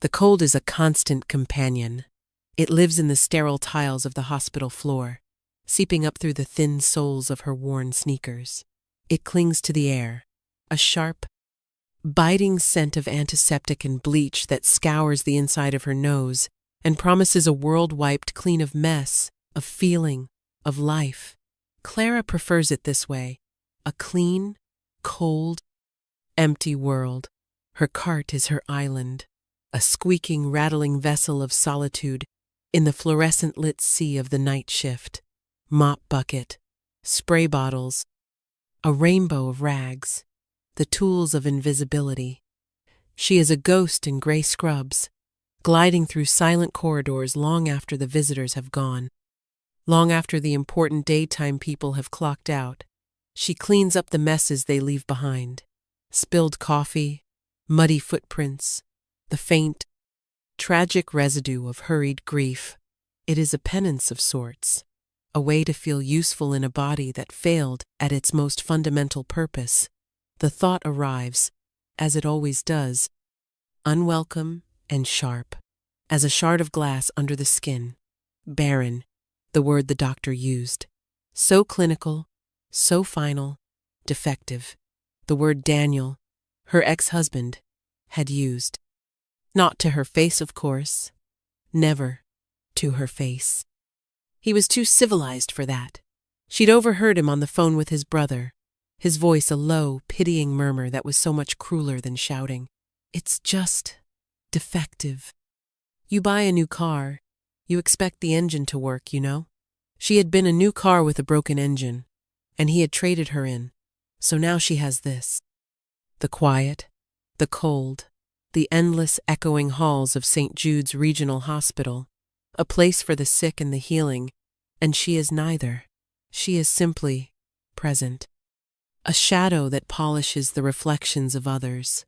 The cold is a constant companion. It lives in the sterile tiles of the hospital floor, seeping up through the thin soles of her worn sneakers. It clings to the air, a sharp, biting scent of antiseptic and bleach that scours the inside of her nose and promises a world wiped clean of mess, of feeling, of life. Clara prefers it this way, a clean, cold, empty world. Her cart is her island, a squeaking, rattling vessel of solitude in the fluorescent-lit sea of the night shift. Mop bucket, spray bottles, a rainbow of rags, the tools of invisibility. She is a ghost in gray scrubs, gliding through silent corridors long after the visitors have gone, long after the important daytime people have clocked out. She cleans up the messes they leave behind. Spilled coffee, muddy footprints, the faint, tragic residue of hurried grief. It is a penance of sorts, a way to feel useful in a body that failed at its most fundamental purpose. The thought arrives, as it always does, unwelcome and sharp, as a shard of glass under the skin. Barren, the word the doctor used. So clinical, so final, defective. The word Daniel, her ex-husband, had used. Not to her face, of course. Never to her face. He was too civilized for that. She'd overheard him on the phone with his brother, his voice a low, pitying murmur that was so much crueler than shouting. It's just defective. You buy a new car, you expect the engine to work, you know? She had been a new car with a broken engine, and he had traded her in. So now she has this. The quiet, the cold, the endless echoing halls of St. Jude's Regional Hospital, a place for the sick and the healing, and she is neither. She is simply present. A shadow that polishes the reflections of others.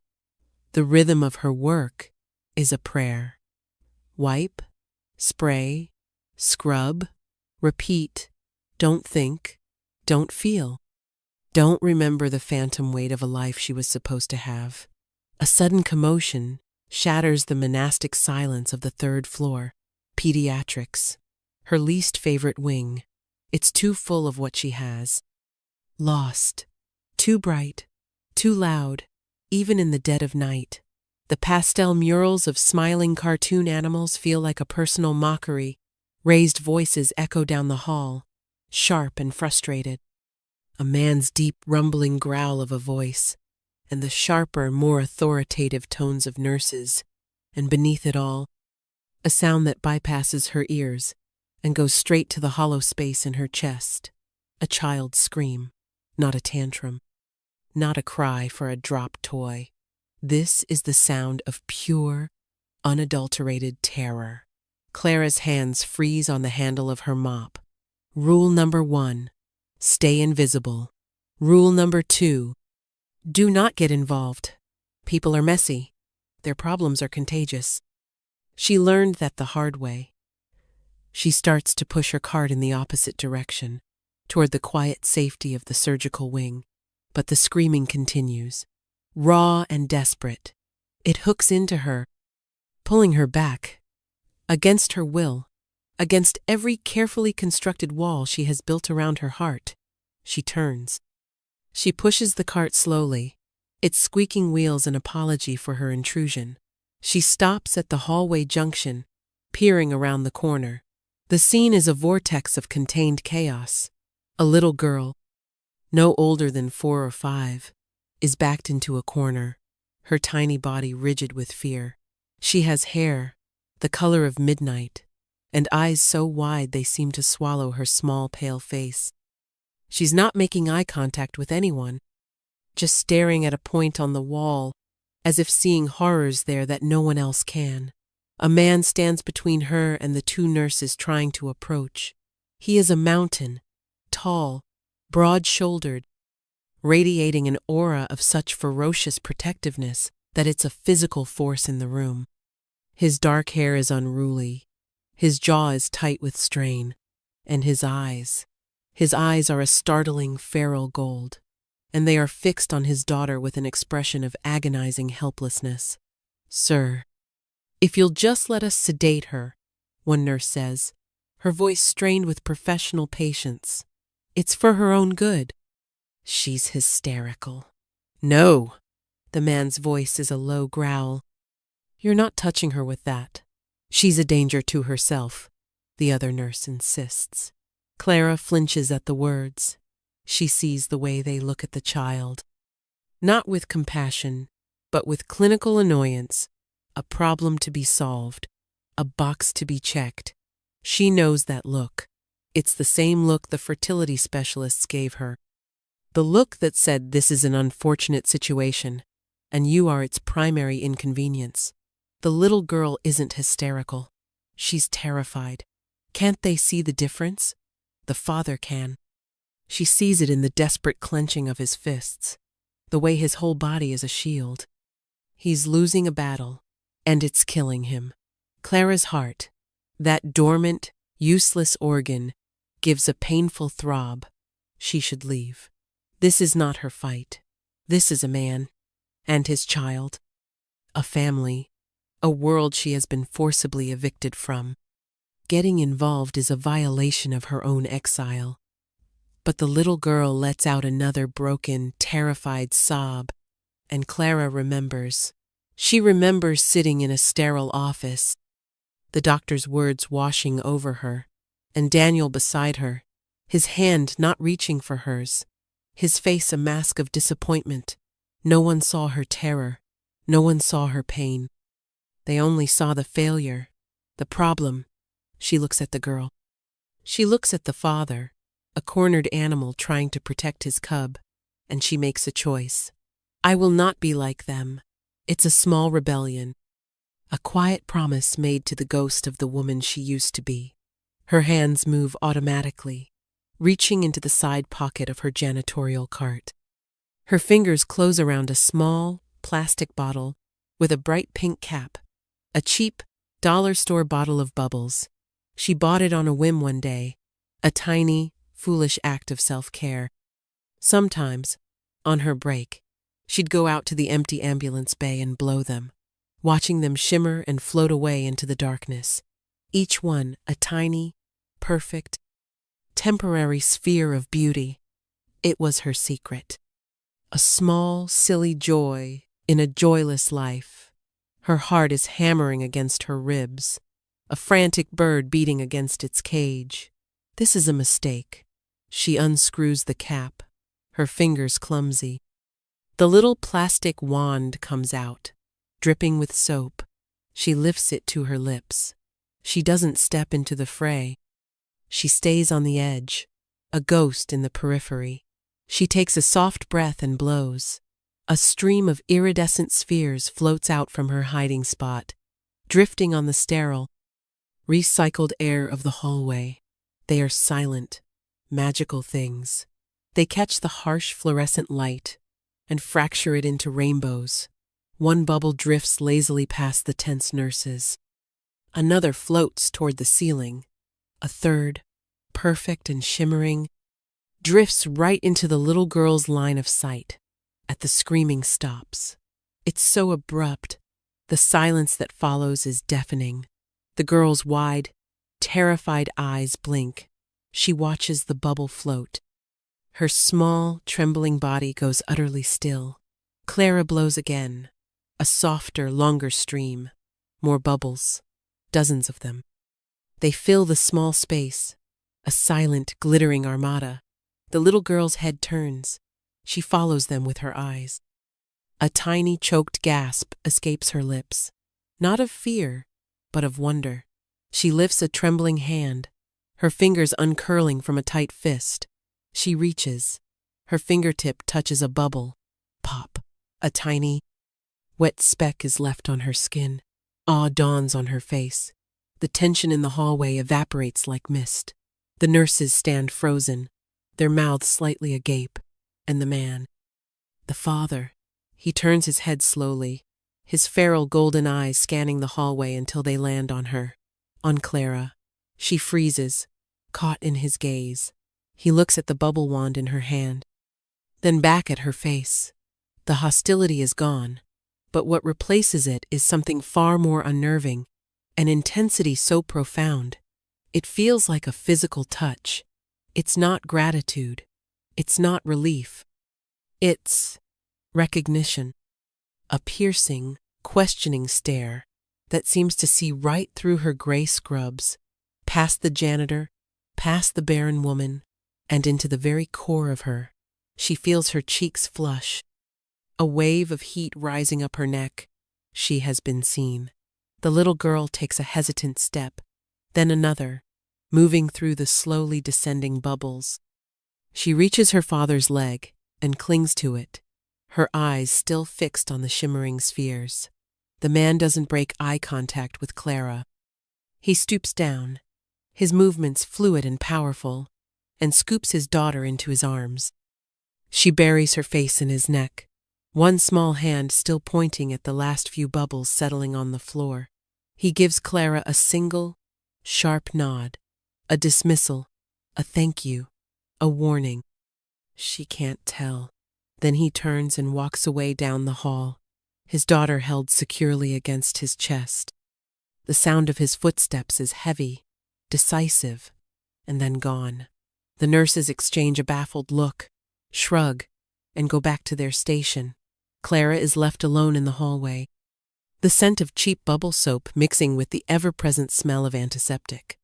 The rhythm of her work is a prayer. Wipe, spray, scrub, repeat, don't think, don't feel. Don't remember the phantom weight of a life she was supposed to have. A sudden commotion shatters the monastic silence of the third floor. Pediatrics, her least favorite wing. It's too full of what she has. Lost. Too bright. Too loud. Even in the dead of night. The pastel murals of smiling cartoon animals feel like a personal mockery. Raised voices echo down the hall, sharp and frustrated. A man's deep rumbling growl of a voice, and the sharper, more authoritative tones of nurses, and beneath it all, a sound that bypasses her ears and goes straight to the hollow space in her chest. A child's scream, not a tantrum, not a cry for a dropped toy. This is the sound of pure, unadulterated terror. Clara's hands freeze on the handle of her mop. Rule number 1. Stay invisible. Rule number 2. Do not get involved. People are messy. Their problems are contagious. She learned that the hard way. She starts to push her cart in the opposite direction, toward the quiet safety of the surgical wing. But the screaming continues, raw and desperate. It hooks into her, pulling her back, against her will. Against every carefully constructed wall she has built around her heart. She turns. She pushes the cart slowly, its squeaking wheels an apology for her intrusion. She stops at the hallway junction, peering around the corner. The scene is a vortex of contained chaos. A little girl, no older than 4 or 5, is backed into a corner, her tiny body rigid with fear. She has hair, the color of midnight, and eyes so wide they seem to swallow her small, pale face. She's not making eye contact with anyone, just staring at a point on the wall, as if seeing horrors there that no one else can. A man stands between her and the 2 nurses trying to approach. He is a mountain, tall, broad-shouldered, radiating an aura of such ferocious protectiveness that it's a physical force in the room. His dark hair is unruly. His jaw is tight with strain, and his eyes are a startling feral gold, and they are fixed on his daughter with an expression of agonizing helplessness. Sir, "If you'll just let us sedate her," one nurse says, her voice strained with professional patience. "It's for her own good." She's hysterical. "No." The man's voice is a low growl. "You're not touching her with that. She's a danger to herself," the other nurse insists. Clara flinches at the words. She sees the way they look at the child. Not with compassion, but with clinical annoyance. A problem to be solved. A box to be checked. She knows that look. It's the same look the fertility specialists gave her. The look that said, "This is an unfortunate situation, and you are its primary inconvenience." The little girl isn't hysterical. She's terrified. Can't they see the difference? The father can. She sees it in the desperate clenching of his fists, the way his whole body is a shield. He's losing a battle, and it's killing him. Clara's heart, that dormant, useless organ, gives a painful throb. She should leave. This is not her fight. This is a man, and his child, a family, a world she has been forcibly evicted from. Getting involved is a violation of her own exile. But the little girl lets out another broken, terrified sob, and Clara remembers. She remembers sitting in a sterile office, the doctor's words washing over her, and Daniel beside her, his hand not reaching for hers, his face a mask of disappointment. No one saw her terror. No one saw her pain. They only saw the failure, the problem. She looks at the girl. She looks at the father, a cornered animal trying to protect his cub, and she makes a choice. I will not be like them. It's a small rebellion, a quiet promise made to the ghost of the woman she used to be. Her hands move automatically, reaching into the side pocket of her janitorial cart. Her fingers close around a small, plastic bottle with a bright pink cap, a cheap, dollar store bottle of bubbles. She bought it on a whim one day, a tiny, foolish act of self-care. Sometimes, on her break, she'd go out to the empty ambulance bay and blow them, watching them shimmer and float away into the darkness, each one a tiny, perfect, temporary sphere of beauty. It was her secret. A small, silly joy in a joyless life. Her heart is hammering against her ribs, a frantic bird beating against its cage. This is a mistake. She unscrews the cap, her fingers clumsy. The little plastic wand comes out, dripping with soap. She lifts it to her lips. She doesn't step into the fray. She stays on the edge, a ghost in the periphery. She takes a soft breath and blows. A stream of iridescent spheres floats out from her hiding spot, drifting on the sterile, recycled air of the hallway. They are silent, magical things. They catch the harsh fluorescent light and fracture it into rainbows. One bubble drifts lazily past the tense nurses. Another floats toward the ceiling. A third, perfect and shimmering, drifts right into the little girl's line of sight. At the screaming stops. It's so abrupt. The silence that follows is deafening. The girl's wide, terrified eyes blink. She watches the bubble float. Her small, trembling body goes utterly still. Clara blows again. A softer, longer stream. More bubbles. Dozens of them. They fill the small space. A silent, glittering armada. The little girl's head turns. She follows them with her eyes. A tiny, choked gasp escapes her lips. Not of fear, but of wonder. She lifts a trembling hand, her fingers uncurling from a tight fist. She reaches. Her fingertip touches a bubble. Pop. A tiny, wet speck is left on her skin. Awe dawns on her face. The tension in the hallway evaporates like mist. The nurses stand frozen, their mouths slightly agape. And the man, the father, he turns his head slowly, his feral golden eyes scanning the hallway until they land on her, on Clara. She freezes, caught in his gaze. He looks at the bubble wand in her hand, then back at her face. The hostility is gone. But what replaces it is something far more unnerving, an intensity so profound. It feels like a physical touch. It's not gratitude. It's not relief. It's recognition. A piercing, questioning stare that seems to see right through her gray scrubs, past the janitor, past the barren woman, and into the very core of her. She feels her cheeks flush, a wave of heat rising up her neck. She has been seen. The little girl takes a hesitant step, then another, moving through the slowly descending bubbles. She reaches her father's leg and clings to it, her eyes still fixed on the shimmering spheres. The man doesn't break eye contact with Clara. He stoops down, his movements fluid and powerful, and scoops his daughter into his arms. She buries her face in his neck, one small hand still pointing at the last few bubbles settling on the floor. He gives Clara a single, sharp nod, a dismissal, a thank you, a warning. She can't tell. Then he turns and walks away down the hall, his daughter held securely against his chest. The sound of his footsteps is heavy, decisive, and then gone. The nurses exchange a baffled look, shrug, and go back to their station. Clara is left alone in the hallway, the scent of cheap bubble soap mixing with the ever-present smell of antiseptic.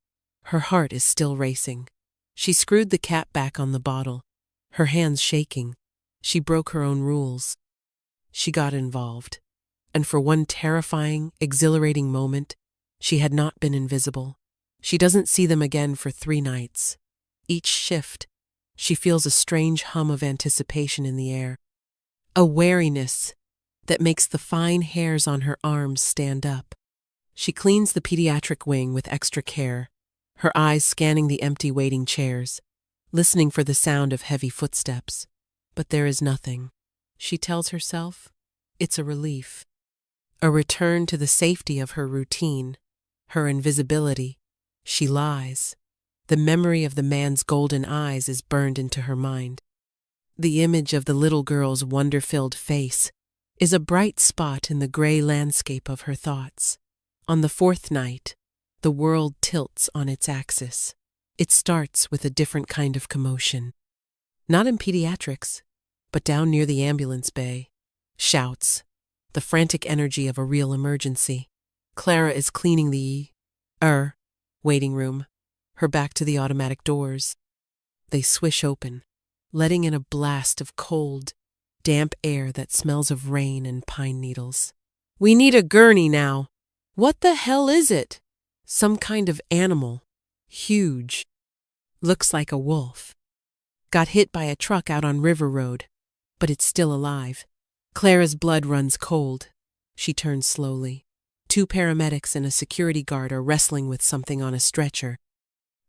Her heart is still racing. She screwed the cap back on the bottle, her hands shaking. She broke her own rules. She got involved, and for one terrifying, exhilarating moment, she had not been invisible. She doesn't see them again for 3 nights. Each shift, she feels a strange hum of anticipation in the air, a wariness that makes the fine hairs on her arms stand up. She cleans the pediatric wing with extra care, her eyes scanning the empty waiting chairs, listening for the sound of heavy footsteps. But there is nothing. She tells herself it's a relief, a return to the safety of her routine, her invisibility. She lies. The memory of the man's golden eyes is burned into her mind. The image of the little girl's wonder-filled face is a bright spot in the gray landscape of her thoughts. On the 4th night, the world tilts on its axis. It starts with a different kind of commotion. Not in pediatrics, but down near the ambulance bay. Shouts, the frantic energy of a real emergency. Clara is cleaning the waiting room, her back to the automatic doors. They swish open, letting in a blast of cold, damp air that smells of rain and pine needles. "We need a gurney now." "What the hell is it?" "Some kind of animal. Huge. Looks like a wolf. Got hit by a truck out on River Road, but it's still alive." Clara's blood runs cold. She turns slowly. 2 paramedics and a security guard are wrestling with something on a stretcher.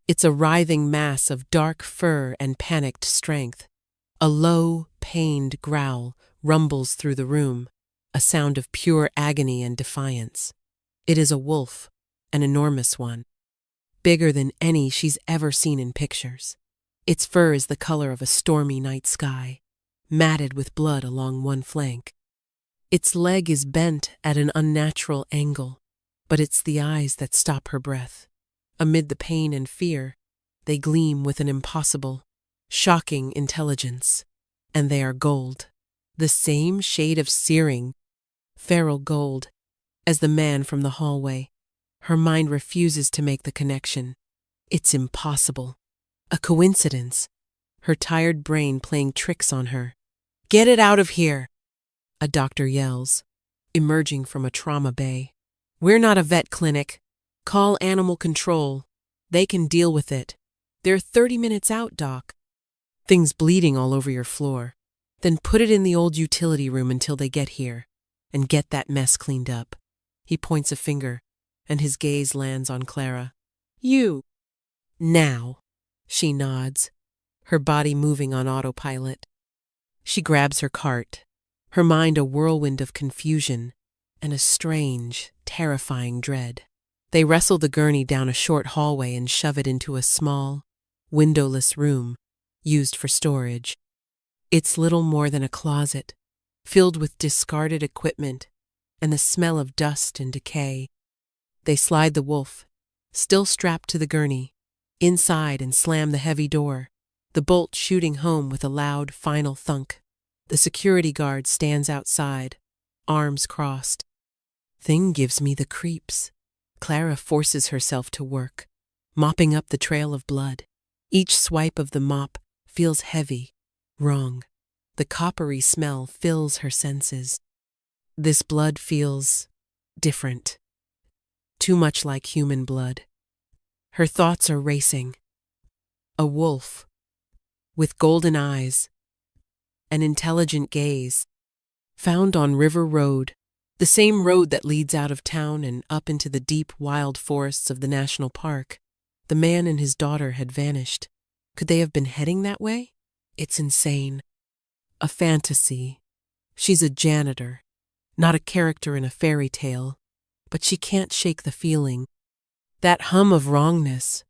It's a writhing mass of dark fur and panicked strength. A low, pained growl rumbles through the room, a sound of pure agony and defiance. It is a wolf, an enormous one, bigger than any she's ever seen in pictures. Its fur is the color of a stormy night sky, matted with blood along one flank. Its leg is bent at an unnatural angle, but it's the eyes that stop her breath. Amid the pain and fear, they gleam with an impossible, shocking intelligence. And they are gold, the same shade of searing, feral gold, as the man from the hallway. Her mind refuses to make the connection. It's impossible. A coincidence. Her tired brain playing tricks on her. "Get it out of here!" a doctor yells, emerging from a trauma bay. "We're not a vet clinic. Call animal control. They can deal with it. They're 30 minutes out, doc." "Things bleeding all over your floor. Then put it in the old utility room until they get here, and get that mess cleaned up." He points a finger, and his gaze lands on Clara. "You." "Now." She nods, her body moving on autopilot. She grabs her cart, her mind a whirlwind of confusion and a strange, terrifying dread. They wrestle the gurney down a short hallway and shove it into a small, windowless room used for storage. It's little more than a closet, filled with discarded equipment, and the smell of dust and decay. They slide the wolf, still strapped to the gurney, inside and slam the heavy door, the bolt shooting home with a loud, final thunk. The security guard stands outside, arms crossed. Thing gives me the creeps. Clara forces herself to work, mopping up the trail of blood. Each swipe of the mop feels heavy, wrong. The coppery smell fills her senses. This blood feels different, too much like human blood. Her thoughts are racing. A wolf, with golden eyes, an intelligent gaze, found on River Road, the same road that leads out of town and up into the deep, wild forests of the national park. The man and his daughter had vanished. Could they have been heading that way? It's insane. A fantasy. She's a janitor, not a character in a fairy tale, but she can't shake the feeling. That hum of wrongness,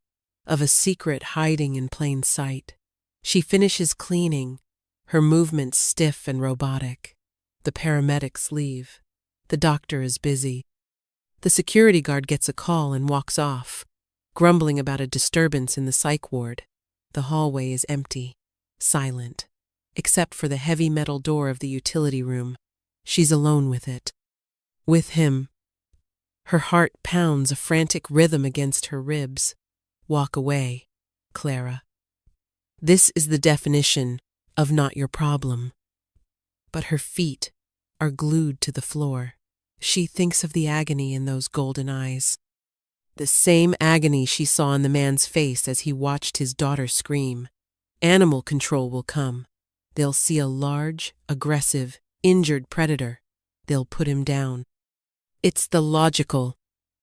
of a secret hiding in plain sight. She finishes cleaning, her movements stiff and robotic. The paramedics leave. The doctor is busy. The security guard gets a call and walks off, grumbling about a disturbance in the psych ward. The hallway is empty, silent, except for the heavy metal door of the utility room. She's alone with it. With him. Her heart pounds a frantic rhythm against her ribs. Walk away, Clara. This is the definition of not your problem. But her feet are glued to the floor. She thinks of the agony in those golden eyes. The same agony she saw in the man's face as he watched his daughter scream. Animal control will come. They'll see a large, aggressive, injured predator. They'll put him down. It's the logical,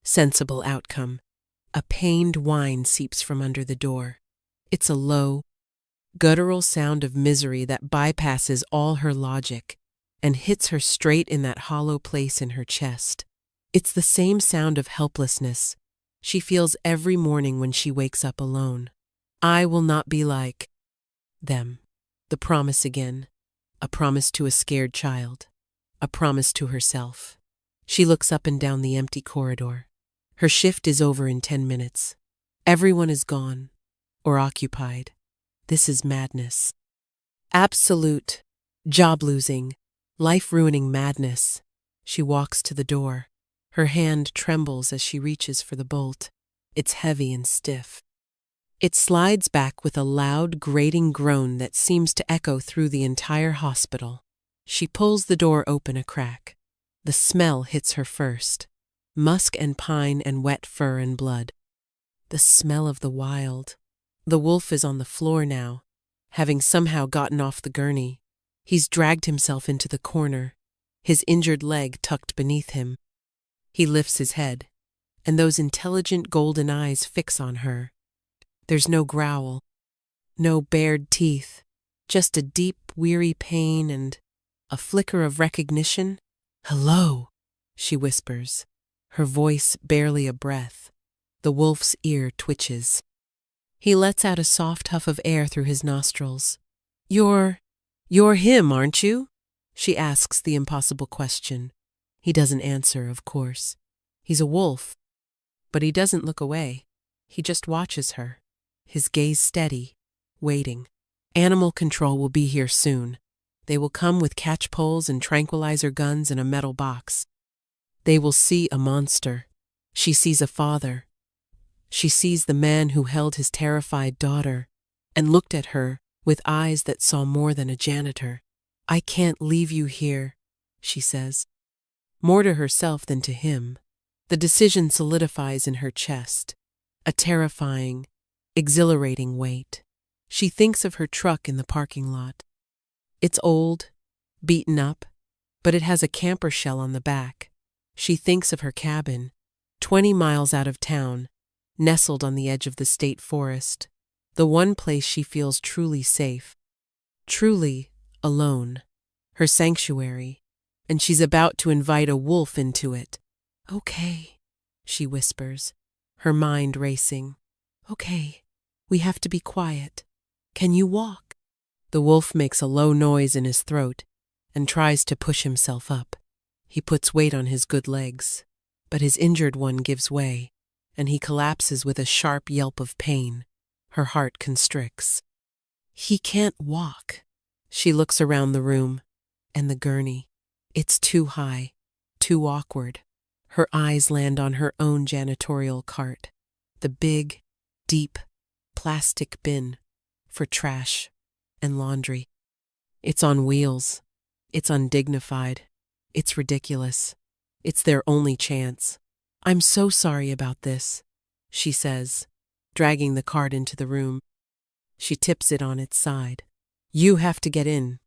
sensible outcome. A pained whine seeps from under the door. It's a low, guttural sound of misery that bypasses all her logic and hits her straight in that hollow place in her chest. It's the same sound of helplessness she feels every morning when she wakes up alone. I will not be like them. The promise again. A promise to a scared child. A promise to herself. She looks up and down the empty corridor. Her shift is over in 10 minutes. Everyone is gone or occupied. This is madness. Absolute, job-losing, life-ruining madness. She walks to the door. Her hand trembles as she reaches for the bolt. It's heavy and stiff. It slides back with a loud, grating groan that seems to echo through the entire hospital. She pulls the door open a crack. The smell hits her first. Musk and pine and wet fur and blood. The smell of the wild. The wolf is on the floor now, having somehow gotten off the gurney. He's dragged himself into the corner, his injured leg tucked beneath him. He lifts his head, and those intelligent golden eyes fix on her. There's no growl, no bared teeth, just a deep, weary pain and a flicker of recognition. "Hello," she whispers, her voice barely a breath. The wolf's ear twitches. He lets out a soft huff of air through his nostrils. You're him, aren't you?" she asks the impossible question. He doesn't answer, of course. He's a wolf. But he doesn't look away. He just watches her, his gaze steady, waiting. Animal control will be here soon. They will come with catch poles and tranquilizer guns in a metal box. They will see a monster. She sees a father. She sees the man who held his terrified daughter and looked at her with eyes that saw more than a janitor. "I can't leave you here," she says. More to herself than to him. The decision solidifies in her chest, a terrifying, exhilarating weight. She thinks of her truck in the parking lot. It's old, beaten up, but it has a camper shell on the back. She thinks of her cabin, 20 miles out of town, nestled on the edge of the state forest, the one place she feels truly safe, truly alone, her sanctuary, and she's about to invite a wolf into it. "Okay," she whispers, her mind racing. "Okay, we have to be quiet. Can you walk?" The wolf makes a low noise in his throat and tries to push himself up. He puts weight on his good legs, but his injured one gives way, and he collapses with a sharp yelp of pain. Her heart constricts. He can't walk. She looks around the room, and the gurney. It's too high, too awkward. Her eyes land on her own janitorial cart, the big, deep, plastic bin for trash and laundry. It's on wheels. It's undignified. It's ridiculous. It's their only chance. I'm so sorry about this, she says, dragging the cart into the room. She tips it on its side. You have to get in,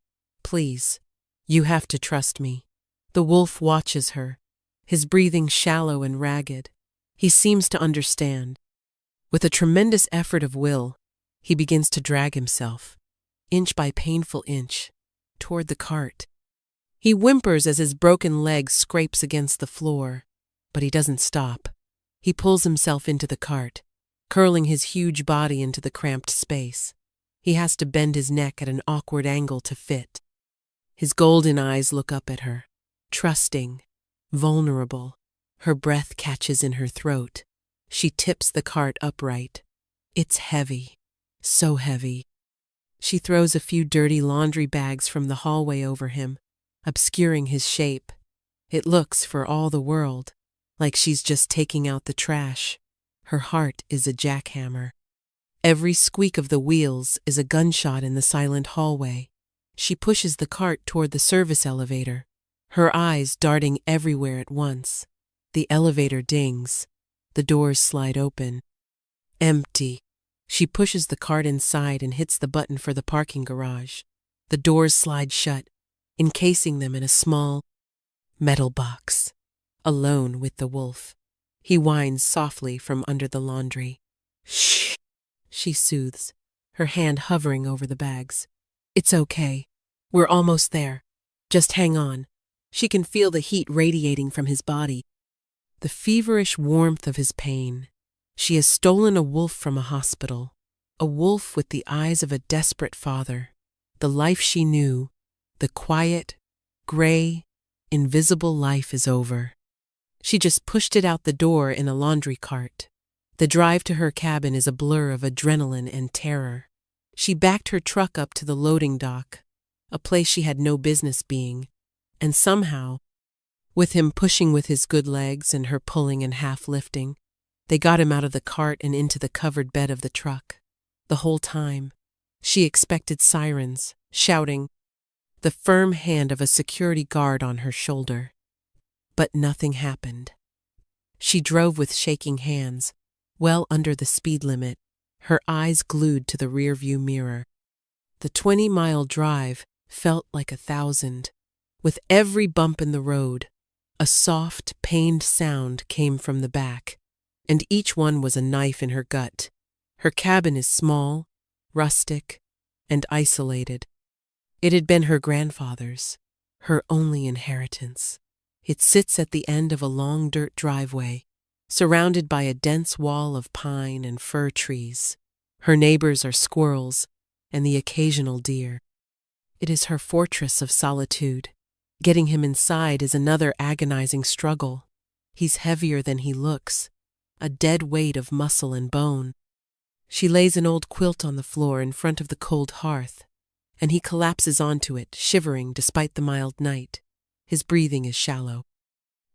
please. You have to trust me. The wolf watches her, his breathing shallow and ragged. He seems to understand. With a tremendous effort of will, he begins to drag himself, inch by painful inch, toward the cart. He whimpers as his broken leg scrapes against the floor, but he doesn't stop. He pulls himself into the cart, curling his huge body into the cramped space. He has to bend his neck at an awkward angle to fit. His golden eyes look up at her, trusting, vulnerable. Her breath catches in her throat. She tips the cart upright. It's heavy, so heavy. She throws a few dirty laundry bags from the hallway over him, obscuring his shape. It looks, for all the world, like she's just taking out the trash. Her heart is a jackhammer. Every squeak of the wheels is a gunshot in the silent hallway. She pushes the cart toward the service elevator, her eyes darting everywhere at once. The elevator dings. The doors slide open. Empty. She pushes the cart inside and hits the button for the parking garage. The doors slide shut, encasing them in a small metal box. Alone with the wolf. He whines softly from under the laundry. Shh, she soothes, her hand hovering over the bags. It's okay. We're almost there. Just hang on. She can feel the heat radiating from his body, the feverish warmth of his pain. She has stolen a wolf from a hospital, a wolf with the eyes of a desperate father. The life she knew, the quiet, gray, invisible life is over. She just pushed it out the door in a laundry cart. The drive to her cabin is a blur of adrenaline and terror. She backed her truck up to the loading dock, a place she had no business being, and somehow, with him pushing with his good legs and her pulling and half lifting, they got him out of the cart and into the covered bed of the truck. The whole time, she expected sirens, shouting, the firm hand of a security guard on her shoulder. But nothing happened. She drove with shaking hands, well under the speed limit, her eyes glued to the rearview mirror. The 20-mile drive felt like 1,000. With every bump in the road, a soft, pained sound came from the back, and each one was a knife in her gut. Her cabin is small, rustic, and isolated. It had been her grandfather's, her only inheritance. It sits at the end of a long dirt driveway, surrounded by a dense wall of pine and fir trees. Her neighbors are squirrels and the occasional deer. It is her fortress of solitude. Getting him inside is another agonizing struggle. He's heavier than he looks, a dead weight of muscle and bone. She lays an old quilt on the floor in front of the cold hearth, and he collapses onto it, shivering despite the mild night. His breathing is shallow.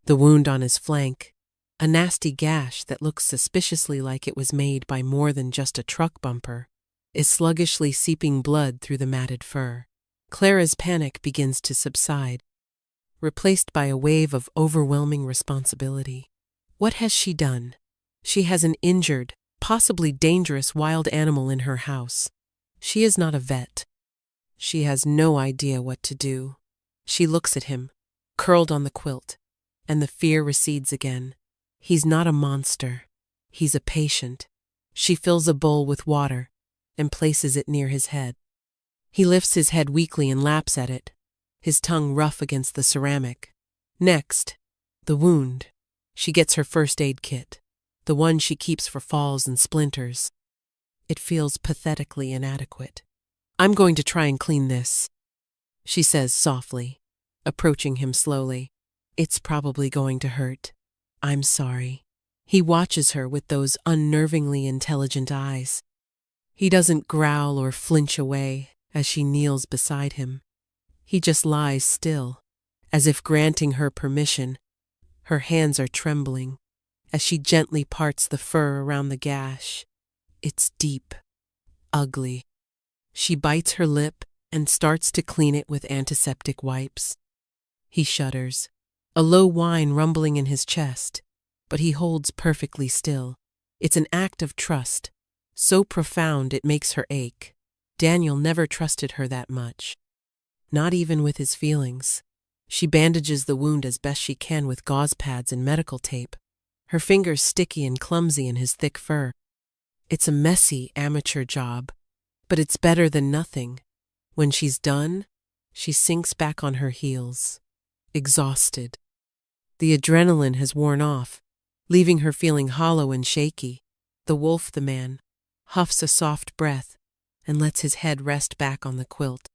The wound on his flank, a nasty gash that looks suspiciously like it was made by more than just a truck bumper, is sluggishly seeping blood through the matted fur. Clara's panic begins to subside, replaced by a wave of overwhelming responsibility. What has she done? She has an injured, possibly dangerous wild animal in her house. She is not a vet. She has no idea what to do. She looks at him, curled on the quilt, and the fear recedes again. He's not a monster. He's a patient. She fills a bowl with water and places it near his head. He lifts his head weakly and laps at it, his tongue rough against the ceramic. Next, the wound. She gets her first aid kit, the one she keeps for falls and splinters. It feels pathetically inadequate. I'm going to try and clean this, she says softly, approaching him slowly. It's probably going to hurt. I'm sorry. He watches her with those unnervingly intelligent eyes. He doesn't growl or flinch away as she kneels beside him. He just lies still, as if granting her permission. Her hands are trembling as she gently parts the fur around the gash. It's deep, ugly. She bites her lip and starts to clean it with antiseptic wipes. He shudders, a low whine rumbling in his chest, but he holds perfectly still. It's an act of trust, so profound it makes her ache. Daniel never trusted her that much, not even with his feelings. She bandages the wound as best she can with gauze pads and medical tape, her fingers sticky and clumsy in his thick fur. It's a messy, amateur job, but it's better than nothing. When she's done, she sinks back on her heels, exhausted. The adrenaline has worn off, leaving her feeling hollow and shaky. The wolf, the man, huffs a soft breath and lets his head rest back on the quilt.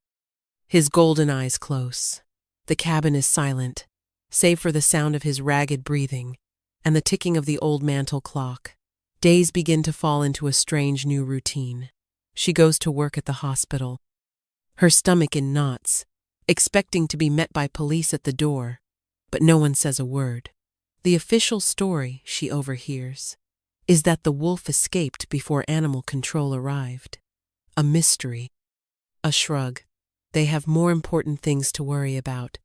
His golden eyes close. The cabin is silent, save for the sound of his ragged breathing and the ticking of the old mantel clock. Days begin to fall into a strange new routine. She goes to work at the hospital, her stomach in knots, expecting to be met by police at the door, but no one says a word. The official story, she overhears, is that the wolf escaped before animal control arrived. A mystery. A shrug. They have more important things to worry about.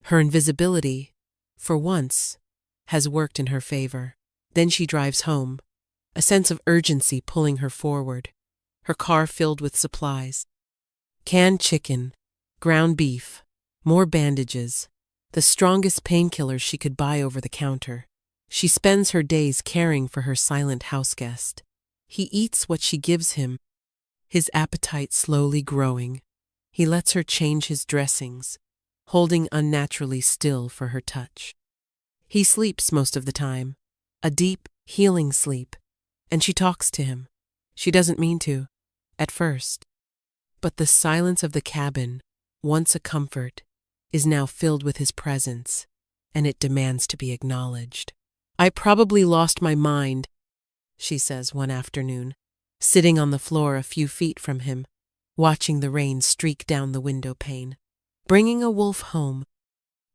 Her invisibility, for once, has worked in her favor. Then she drives home, a sense of urgency pulling her forward, her car filled with supplies. Canned chicken, ground beef, more bandages, the strongest painkillers she could buy over the counter. She spends her days caring for her silent houseguest. He eats what she gives him, his appetite slowly growing. He lets her change his dressings, holding unnaturally still for her touch. He sleeps most of the time, a deep, healing sleep, and she talks to him. She doesn't mean to, at first. But the silence of the cabin, once a comfort, is now filled with his presence, and it demands to be acknowledged. I probably lost my mind, she says one afternoon, sitting on the floor a few feet from him, watching the rain streak down the window pane. Bringing a wolf home.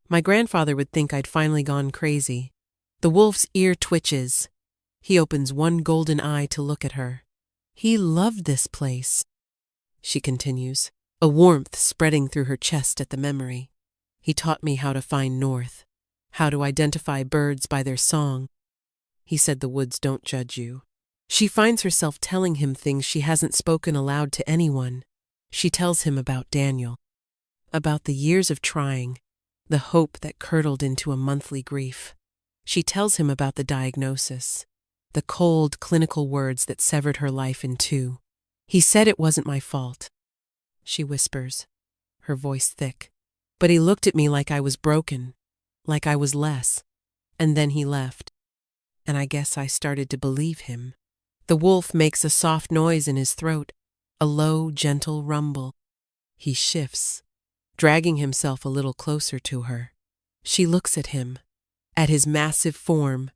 My grandfather would think I'd finally gone crazy. The wolf's ear twitches. He opens one golden eye to look at her. He loved this place, she continues, a warmth spreading through her chest at the memory. He taught me how to find north, how to identify birds by their song. He said the woods don't judge you. She finds herself telling him things she hasn't spoken aloud to anyone. She tells him about Daniel, about the years of trying, the hope that curdled into a monthly grief. She tells him about the diagnosis, the cold, clinical words that severed her life in two. He said it wasn't my fault, she whispers, her voice thick. But he looked at me like I was broken, like I was less. And then he left. And I guess I started to believe him. The wolf makes a soft noise in his throat, a low, gentle rumble. He shifts, dragging himself a little closer to her. She looks at him, at his massive form,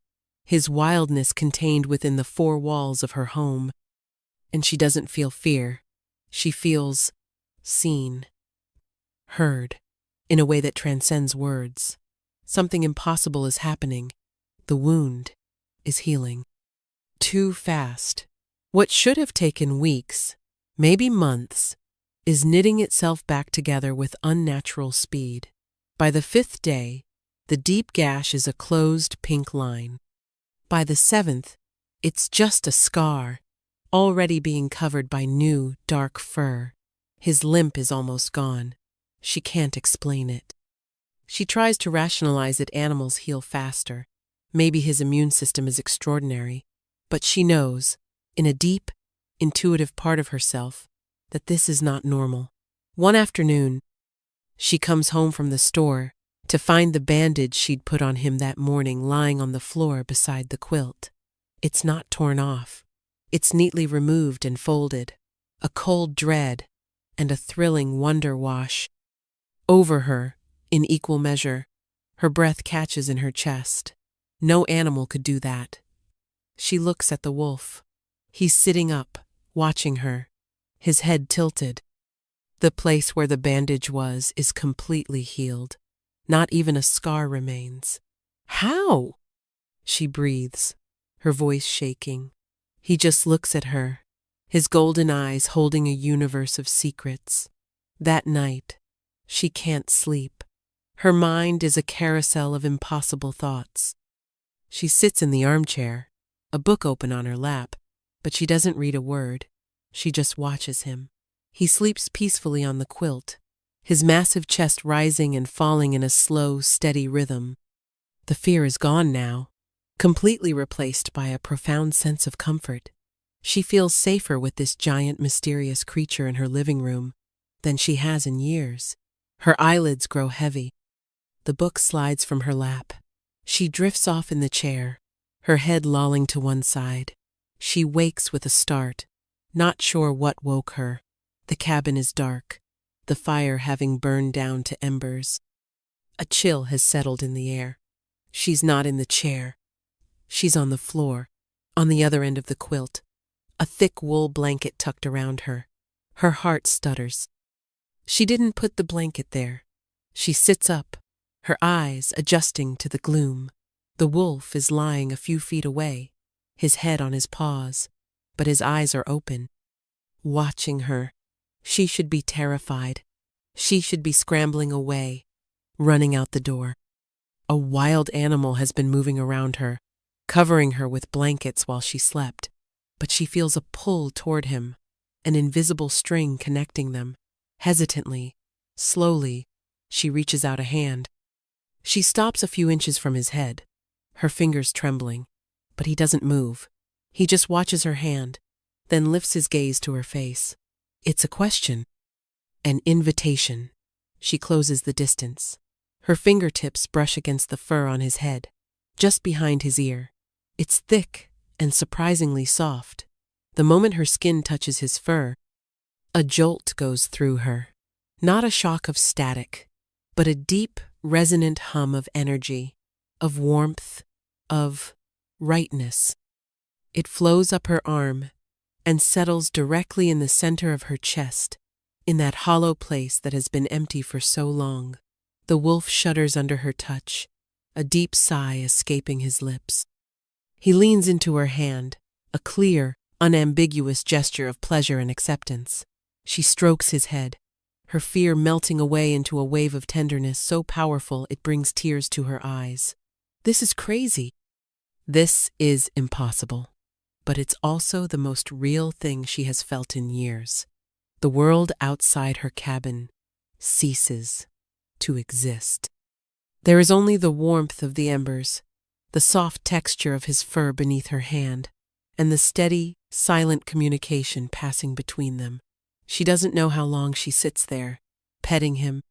his wildness contained within the four walls of her home. And she doesn't feel fear. She feels seen, heard, in a way that transcends words. Something impossible is happening. The wound is healing. Too fast. What should have taken weeks, maybe months, is knitting itself back together with unnatural speed. By the 5th day, the deep gash is a closed pink line. By the 7th, it's just a scar, already being covered by new, dark fur. His limp is almost gone. She can't explain it. She tries to rationalize that animals heal faster. Maybe his immune system is extraordinary. But she knows, in a deep, intuitive part of herself, that this is not normal. One afternoon, she comes home from the store to find the bandage she'd put on him that morning lying on the floor beside the quilt. It's not torn off. It's neatly removed and folded. A cold dread and a thrilling wonder wash over her in equal measure. Her breath catches in her chest. No animal could do that. She looks at the wolf. He's sitting up, watching her, his head tilted. The place where the bandage was is completely healed. Not even a scar remains. How? She breathes, her voice shaking. He just looks at her, his golden eyes holding a universe of secrets. That night, she can't sleep. Her mind is a carousel of impossible thoughts. She sits in the armchair, a book open on her lap, but she doesn't read a word. She just watches him. He sleeps peacefully on the quilt, his massive chest rising and falling in a slow, steady rhythm. The fear is gone now, completely replaced by a profound sense of comfort. She feels safer with this giant, mysterious creature in her living room than she has in years. Her eyelids grow heavy. The book slides from her lap. She drifts off in the chair, her head lolling to one side. She wakes with a start, not sure what woke her. The cabin is dark, the fire having burned down to embers. A chill has settled in the air. She's not in the chair. She's on the floor, on the other end of the quilt, a thick wool blanket tucked around her. Her heart stutters. She didn't put the blanket there. She sits up, her eyes adjusting to the gloom. The wolf is lying a few feet away, his head on his paws, but his eyes are open, watching her. She should be terrified. She should be scrambling away, running out the door. A wild animal has been moving around her, covering her with blankets while she slept, but she feels a pull toward him, an invisible string connecting them. Hesitantly, slowly, she reaches out a hand. She stops a few inches from his head, her fingers trembling, but he doesn't move. He just watches her hand, then lifts his gaze to her face. It's a question, an invitation. She closes the distance. Her fingertips brush against the fur on his head, just behind his ear. It's thick and surprisingly soft. The moment her skin touches his fur, a jolt goes through her. Not a shock of static, but a deep, resonant hum of energy, of warmth, of rightness. It flows up her arm and settles directly in the center of her chest, in that hollow place that has been empty for so long. The wolf shudders under her touch, a deep sigh escaping his lips. He leans into her hand, a clear, unambiguous gesture of pleasure and acceptance. She strokes his head, her fear melting away into a wave of tenderness so powerful it brings tears to her eyes. This is crazy. This is impossible. But it's also the most real thing she has felt in years. The world outside her cabin ceases to exist. There is only the warmth of the embers, the soft texture of his fur beneath her hand, and the steady, silent communication passing between them. She doesn't know how long she sits there, petting him,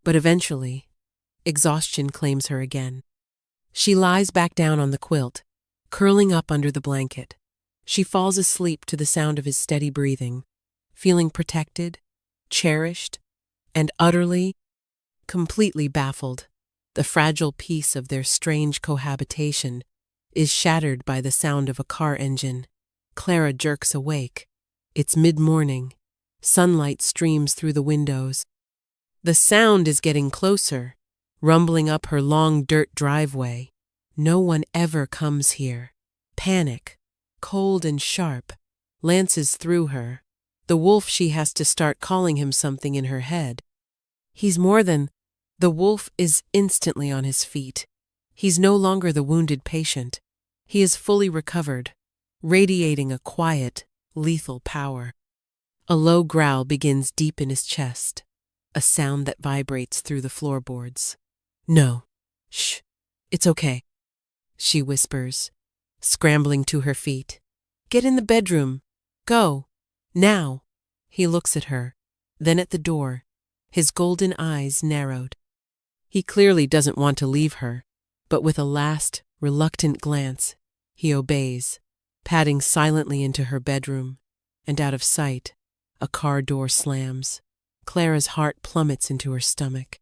but eventually, exhaustion claims her again. She lies back down on the quilt, curling up under the blanket. She falls asleep to the sound of his steady breathing, feeling protected, cherished, and completely baffled. The fragile peace of their strange cohabitation is shattered by the sound of a car engine. Clara jerks awake. It's mid-morning. Sunlight streams through the windows. The sound is getting closer, rumbling up her long dirt driveway. No one ever comes here. Panic, cold and sharp, lances through her. The wolf, she has to start calling him something in her head. He's more than... The wolf is instantly on his feet. He's no longer the wounded patient. He is fully recovered, radiating a quiet, lethal power. A low growl begins deep in his chest, a sound that vibrates through the floorboards. No. Shh. It's okay, she whispers, scrambling to her feet. Get in the bedroom. Go. Now. He looks at her, then at the door, his golden eyes narrowed. He clearly doesn't want to leave her, but with a last, reluctant glance, he obeys, padding silently into her bedroom, and out of sight, a car door slams. Clara's heart plummets into her stomach.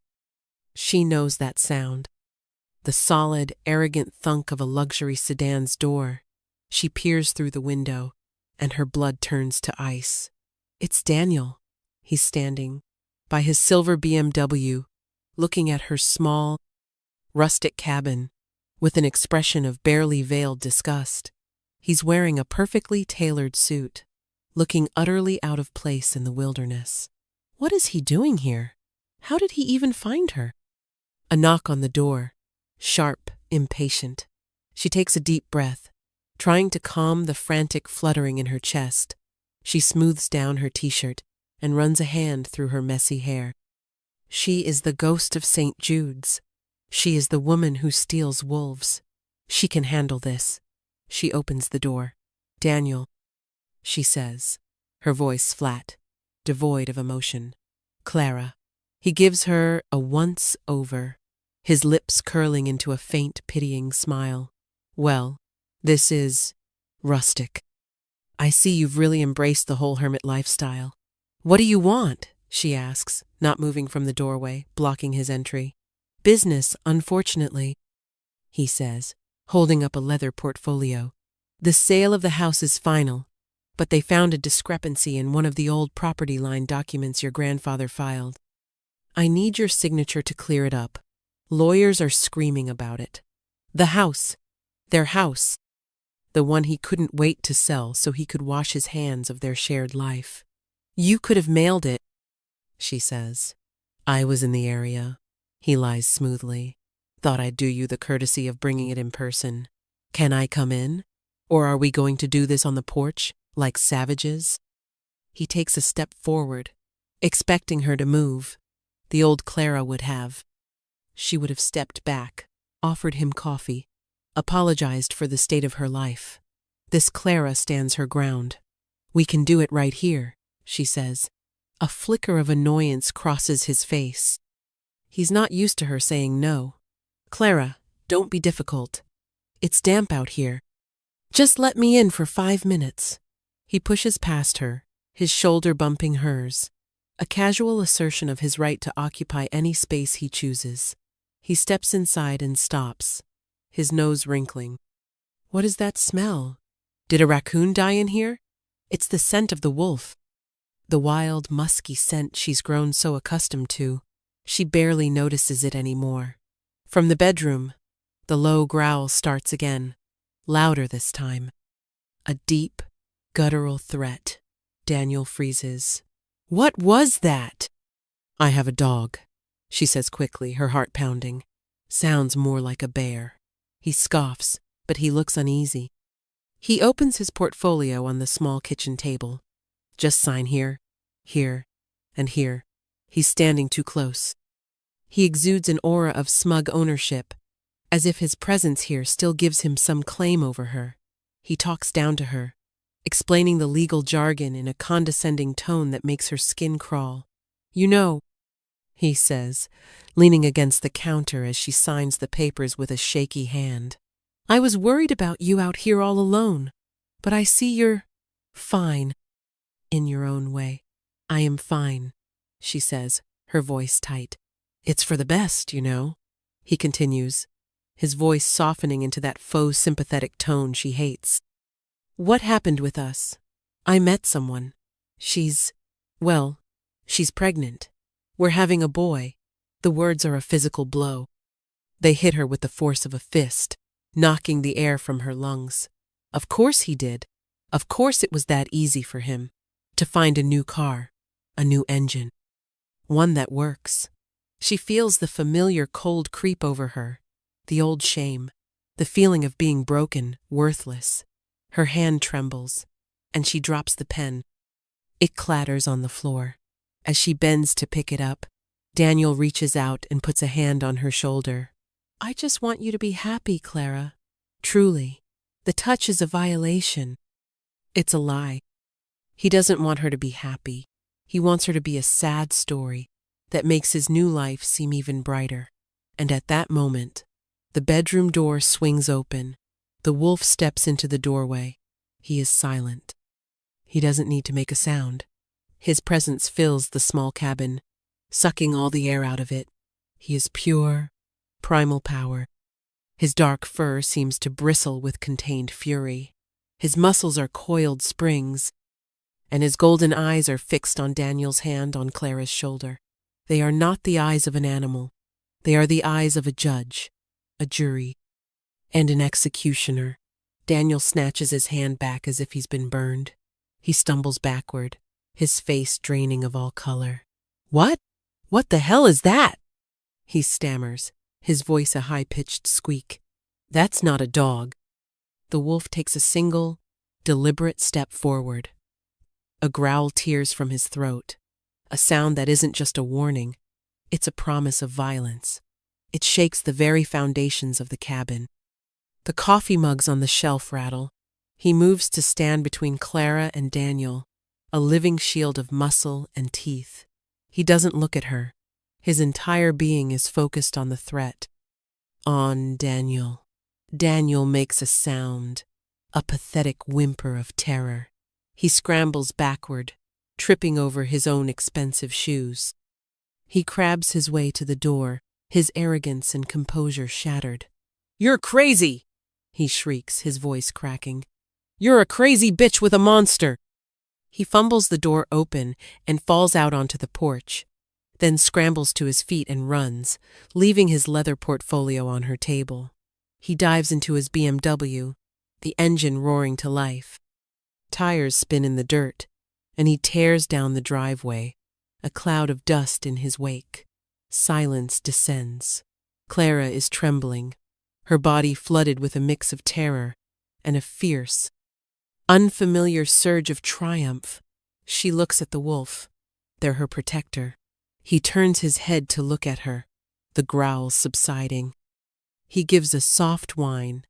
She knows that sound. the solid, arrogant thunk of a luxury sedan's door. She peers through the window, and her blood turns to ice. It's Daniel. He's standing by his silver BMW, looking at her small, rustic cabin with an expression of barely veiled disgust. He's wearing a perfectly tailored suit, looking utterly out of place in the wilderness. What is he doing here? How did he even find her? A knock on the door, sharp, impatient. She takes a deep breath, trying to calm the frantic fluttering in her chest. She smooths down her t-shirt and runs a hand through her messy hair. She is the ghost of St. Jude's. She is the woman who steals wolves. She can handle this. She opens the door. Daniel, she says, her voice flat, devoid of emotion. Clara. He gives her a once-over, his lips curling into a faint, pitying smile. Well, this is rustic. I see you've really embraced the whole hermit lifestyle. What do you want? She asks, not moving from the doorway, blocking his entry. Business, unfortunately, he says, holding up a leather portfolio. The sale of the house is final, but they found a discrepancy in one of the old property line documents your grandfather filed. I need your signature to clear it up. Lawyers are screaming about it. The house, their house, the one he couldn't wait to sell so he could wash his hands of their shared life. You could have mailed it, she says. I was in the area. He lies smoothly. Thought I'd do you the courtesy of bringing it in person. Can I come in? Or are we going to do this on the porch, like savages? He takes a step forward, expecting her to move. The old Clara would have. She would have stepped back, offered him coffee, apologized for the state of her life. This Clara stands her ground. We can do it right here, she says. A flicker of annoyance crosses his face. He's not used to her saying no. Clara, don't be difficult. It's damp out here. Just let me in for 5 minutes. He pushes past her, his shoulder bumping hers. A casual assertion of his right to occupy any space he chooses. He steps inside and stops, his nose wrinkling. What is that smell? Did a raccoon die in here? It's the scent of the wolf. The wild, musky scent she's grown so accustomed to. She barely notices it anymore. From the bedroom, the low growl starts again, louder this time. A deep, guttural threat. Daniel freezes. What was that? I have a dog, she says quickly, her heart pounding. Sounds more like a bear. He scoffs, but he looks uneasy. He opens his portfolio on the small kitchen table. Just sign here, here, and here. He's standing too close. He exudes an aura of smug ownership, as if his presence here still gives him some claim over her. He talks down to her, explaining the legal jargon in a condescending tone that makes her skin crawl. You know, he says, leaning against the counter as she signs the papers with a shaky hand. I was worried about you out here all alone, but I see you're fine, in your own way. I am fine, she says, her voice tight. It's for the best, you know, he continues, his voice softening into that faux sympathetic tone she hates. What happened with us? I met someone. She's pregnant. We're having a boy. The words are a physical blow. They hit her with the force of a fist, knocking the air from her lungs. Of course he did. Of course it was that easy for him. To find a new car, a new engine. One that works. She feels the familiar cold creep over her, the old shame, the feeling of being broken, worthless. Her hand trembles, and she drops the pen. It clatters on the floor. As she bends to pick it up, Daniel reaches out and puts a hand on her shoulder. I just want you to be happy, Clara. Truly. The touch is a violation. It's a lie. He doesn't want her to be happy. He wants her to be a sad story that makes his new life seem even brighter. And at that moment, the bedroom door swings open. The wolf steps into the doorway. He is silent. He doesn't need to make a sound. His presence fills the small cabin, sucking all the air out of it. He is pure, primal power. His dark fur seems to bristle with contained fury. His muscles are coiled springs, and his golden eyes are fixed on Daniel's hand on Clara's shoulder. They are not the eyes of an animal. They are the eyes of a judge, a jury, and an executioner. Daniel snatches his hand back as if he's been burned. He stumbles backward, his face draining of all color. "What? What the hell is that?" he stammers, his voice a high-pitched squeak. "That's not a dog." The wolf takes a single, deliberate step forward. A growl tears from his throat, a sound that isn't just a warning, it's a promise of violence. It shakes the very foundations of the cabin. The coffee mugs on the shelf rattle. He moves to stand between Clara and Daniel, a living shield of muscle and teeth. He doesn't look at her. His entire being is focused on the threat. On Daniel. Daniel makes a sound, a pathetic whimper of terror. He scrambles backward, tripping over his own expensive shoes. He crabs his way to the door, his arrogance and composure shattered. "You're crazy!" he shrieks, his voice cracking. "You're a crazy bitch with a monster!" He fumbles the door open and falls out onto the porch, then scrambles to his feet and runs, leaving his leather portfolio on her table. He dives into his BMW, the engine roaring to life. Tires spin in the dirt, and he tears down the driveway, a cloud of dust in his wake. Silence descends. Clara is trembling, her body flooded with a mix of terror and a fierce, unfamiliar surge of triumph. She looks at the wolf. They're her protector. He turns his head to look at her, the growl subsiding. He gives a soft whine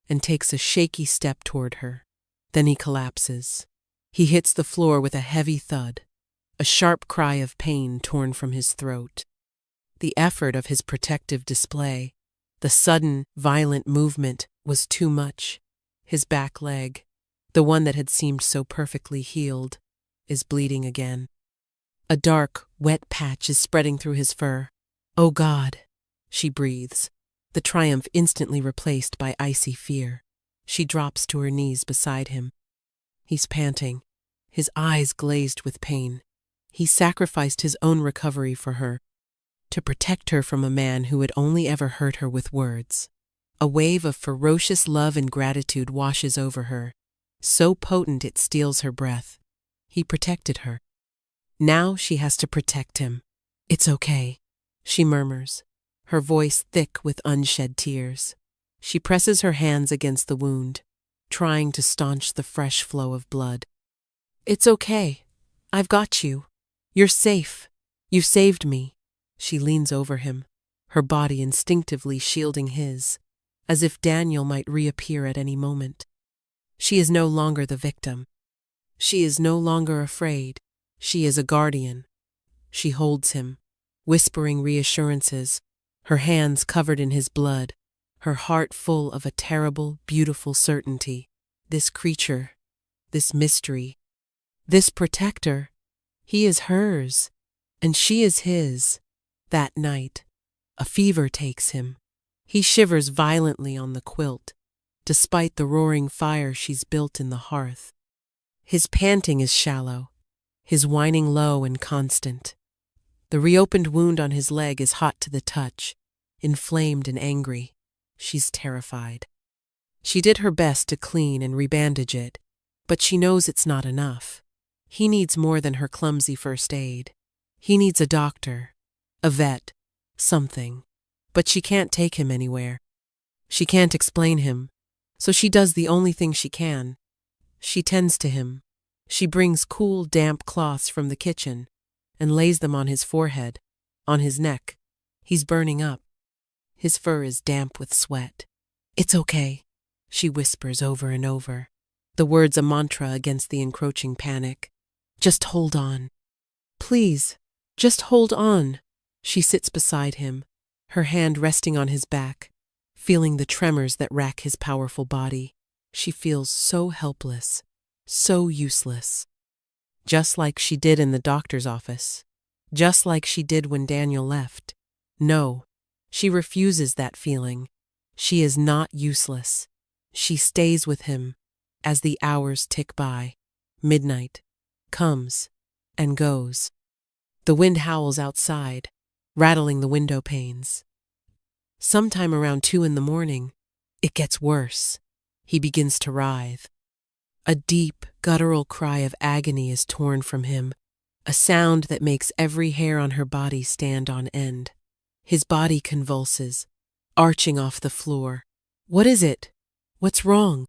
and takes a shaky step toward her. Then he collapses. He hits the floor with a heavy thud, a sharp cry of pain torn from his throat. The effort of his protective display, the sudden, violent movement, was too much. His back leg, the one that had seemed so perfectly healed, is bleeding again. A dark, wet patch is spreading through his fur. "Oh God," she breathes, the triumph instantly replaced by icy fear. She drops to her knees beside him. He's panting, his eyes glazed with pain. He sacrificed his own recovery for her, to protect her from a man who had only ever hurt her with words. A wave of ferocious love and gratitude washes over her, so potent it steals her breath. He protected her. Now she has to protect him. "It's okay," she murmurs, her voice thick with unshed tears. She presses her hands against the wound, trying to staunch the fresh flow of blood. "It's okay. I've got you. You're safe. You saved me." She leans over him, her body instinctively shielding his, as if Daniel might reappear at any moment. She is no longer the victim. She is no longer afraid. She is a guardian. She holds him, whispering reassurances, her hands covered in his blood, her heart full of a terrible, beautiful certainty. This creature, this mystery, this protector, he is hers, and she is his. That night, a fever takes him. He shivers violently on the quilt, despite the roaring fire she's built in the hearth. His panting is shallow, his whining low and constant. The reopened wound on his leg is hot to the touch, inflamed and angry. She's terrified. She did her best to clean and rebandage it, but she knows it's not enough. He needs more than her clumsy first aid. He needs a doctor, a vet, something. But she can't take him anywhere. She can't explain him, so she does the only thing she can. She tends to him. She brings cool, damp cloths from the kitchen and lays them on his forehead, on his neck. He's burning up. His fur is damp with sweat. "It's okay," she whispers over and over, the words a mantra against the encroaching panic. "Just hold on. Please, just hold on." She sits beside him, her hand resting on his back, feeling the tremors that rack his powerful body. She feels so helpless, so useless. Just like she did in the doctor's office. Just like she did when Daniel left. No, she refuses that feeling. She is not useless. She stays with him as the hours tick by. Midnight comes and goes. The wind howls outside, rattling the window panes. Sometime around 2 in the morning, it gets worse. He begins to writhe. A deep, guttural cry of agony is torn from him, a sound that makes every hair on her body stand on end. His body convulses, arching off the floor. "What is it? What's wrong?"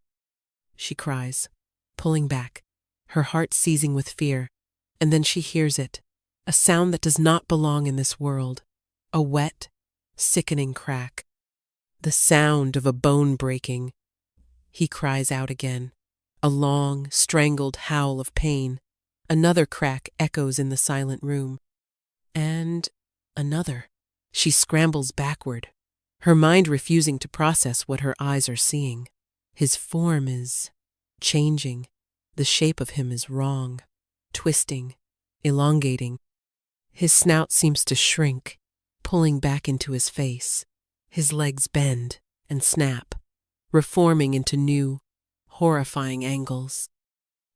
she cries, pulling back, her heart seizing with fear. And then she hears it, a sound that does not belong in this world, a wet, sickening crack. The sound of a bone breaking. He cries out again, a long, strangled howl of pain. Another crack echoes in the silent room. And another. She scrambles backward, her mind refusing to process what her eyes are seeing. His form is changing. The shape of him is wrong, twisting, elongating. His snout seems to shrink, pulling back into his face. His legs bend and snap, reforming into new, horrifying angles.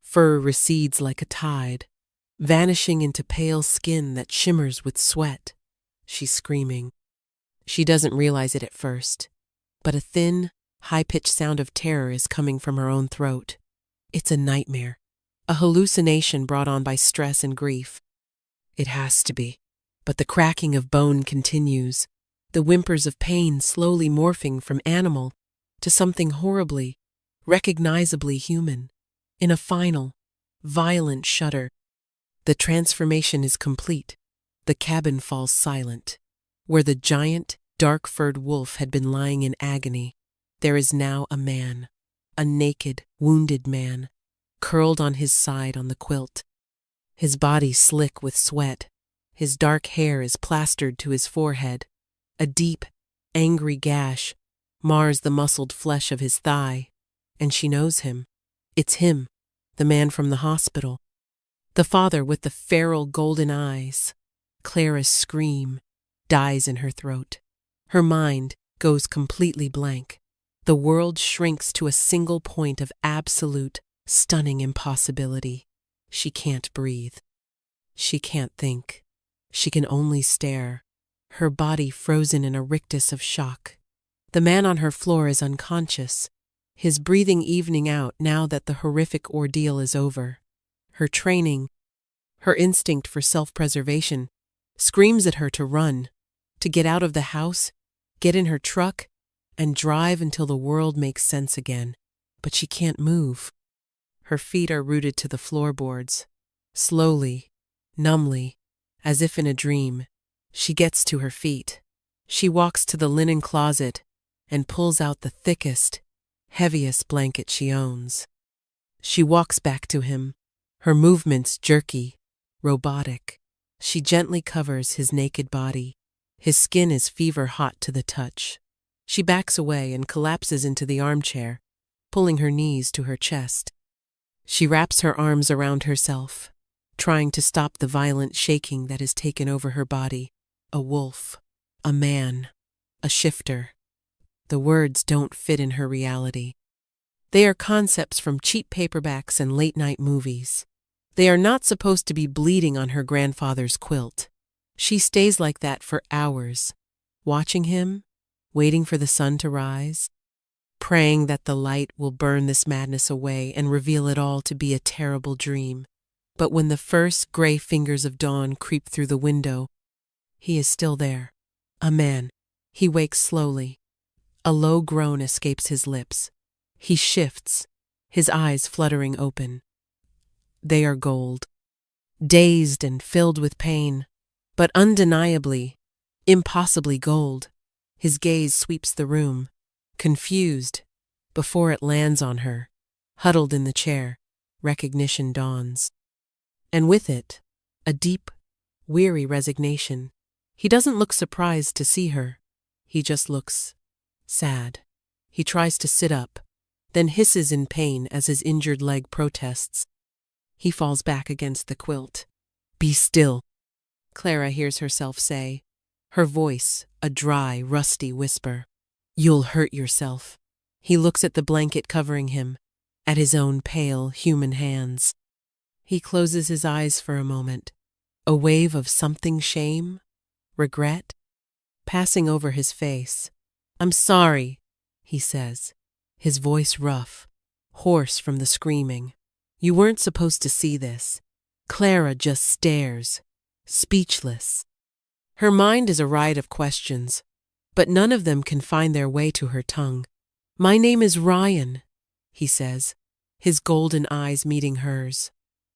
Fur recedes like a tide, vanishing into pale skin that shimmers with sweat. She's screaming. She doesn't realize it at first, but a thin, high-pitched sound of terror is coming from her own throat. It's a nightmare, a hallucination brought on by stress and grief. It has to be. But the cracking of bone continues, the whimpers of pain slowly morphing from animal to something horribly, recognizably human. In a final, violent shudder, the transformation is complete. The cabin falls silent. Where the giant, dark-furred wolf had been lying in agony, there is now a man, a naked, wounded man, curled on his side on the quilt. His body slick with sweat, his dark hair is plastered to his forehead. A deep, angry gash mars the muscled flesh of his thigh, and she knows him. It's him, the man from the hospital. The father with the feral golden eyes. Clara's scream dies in her throat. Her mind goes completely blank. The world shrinks to a single point of absolute, stunning impossibility. She can't breathe. She can't think. She can only stare, her body frozen in a rictus of shock. The man on her floor is unconscious, his breathing evening out now that the horrific ordeal is over. Her training, her instinct for self-preservation, screams at her to run, to get out of the house, get in her truck, and drive until the world makes sense again. But she can't move. Her feet are rooted to the floorboards. Slowly, numbly, as if in a dream, she gets to her feet. She walks to the linen closet and pulls out the thickest, heaviest blanket she owns. She walks back to him, her movements jerky, robotic. She gently covers his naked body. His skin is fever-hot to the touch. She backs away and collapses into the armchair, pulling her knees to her chest. She wraps her arms around herself, trying to stop the violent shaking that has taken over her body. A wolf, a man, a shifter. The words don't fit in her reality. They are concepts from cheap paperbacks and late-night movies. They are not supposed to be bleeding on her grandfather's quilt. She stays like that for hours, watching him, waiting for the sun to rise, praying that the light will burn this madness away and reveal it all to be a terrible dream. But when the first gray fingers of dawn creep through the window, he is still there. A man. He wakes slowly. A low groan escapes his lips. He shifts, his eyes fluttering open. They are gold. Dazed and filled with pain, but undeniably, impossibly gold. His gaze sweeps the room, confused, before it lands on her. Huddled in the chair, recognition dawns. And with it, a deep, weary resignation. He doesn't look surprised to see her. He just looks sad. He tries to sit up, then hisses in pain as his injured leg protests. He falls back against the quilt. "Be still," Clara hears herself say, her voice a dry, rusty whisper. You'll hurt yourself. He looks at the blanket covering him, at his own pale, human hands. He closes his eyes for a moment. A wave of something shame, regret, passing over his face. I'm sorry, he says, his voice rough, hoarse from the screaming. You weren't supposed to see this. Clara just stares, speechless. Her mind is a riot of questions, but none of them can find their way to her tongue. My name is Ryan, he says, his golden eyes meeting hers.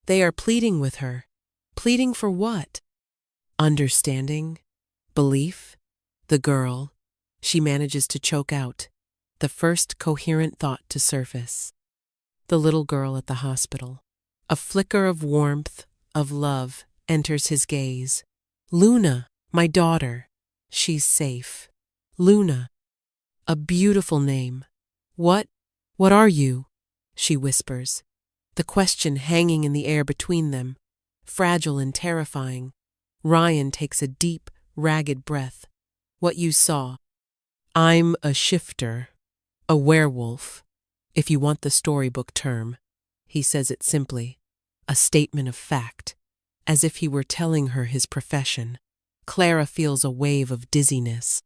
They are pleading with her. Pleading for what? Understanding? Belief? The girl. She manages to choke out, the first coherent thought to surface. The little girl at the hospital. A flicker of warmth, of love, enters his gaze. Luna, my daughter. She's safe. Luna. A beautiful name. What are you? She whispers, the question hanging in the air between them, fragile and terrifying. Ryan takes a deep, ragged breath. What you saw. I'm a shifter, a werewolf, if you want the storybook term. He says it simply, a statement of fact, as if he were telling her his profession. Clara feels a wave of dizziness.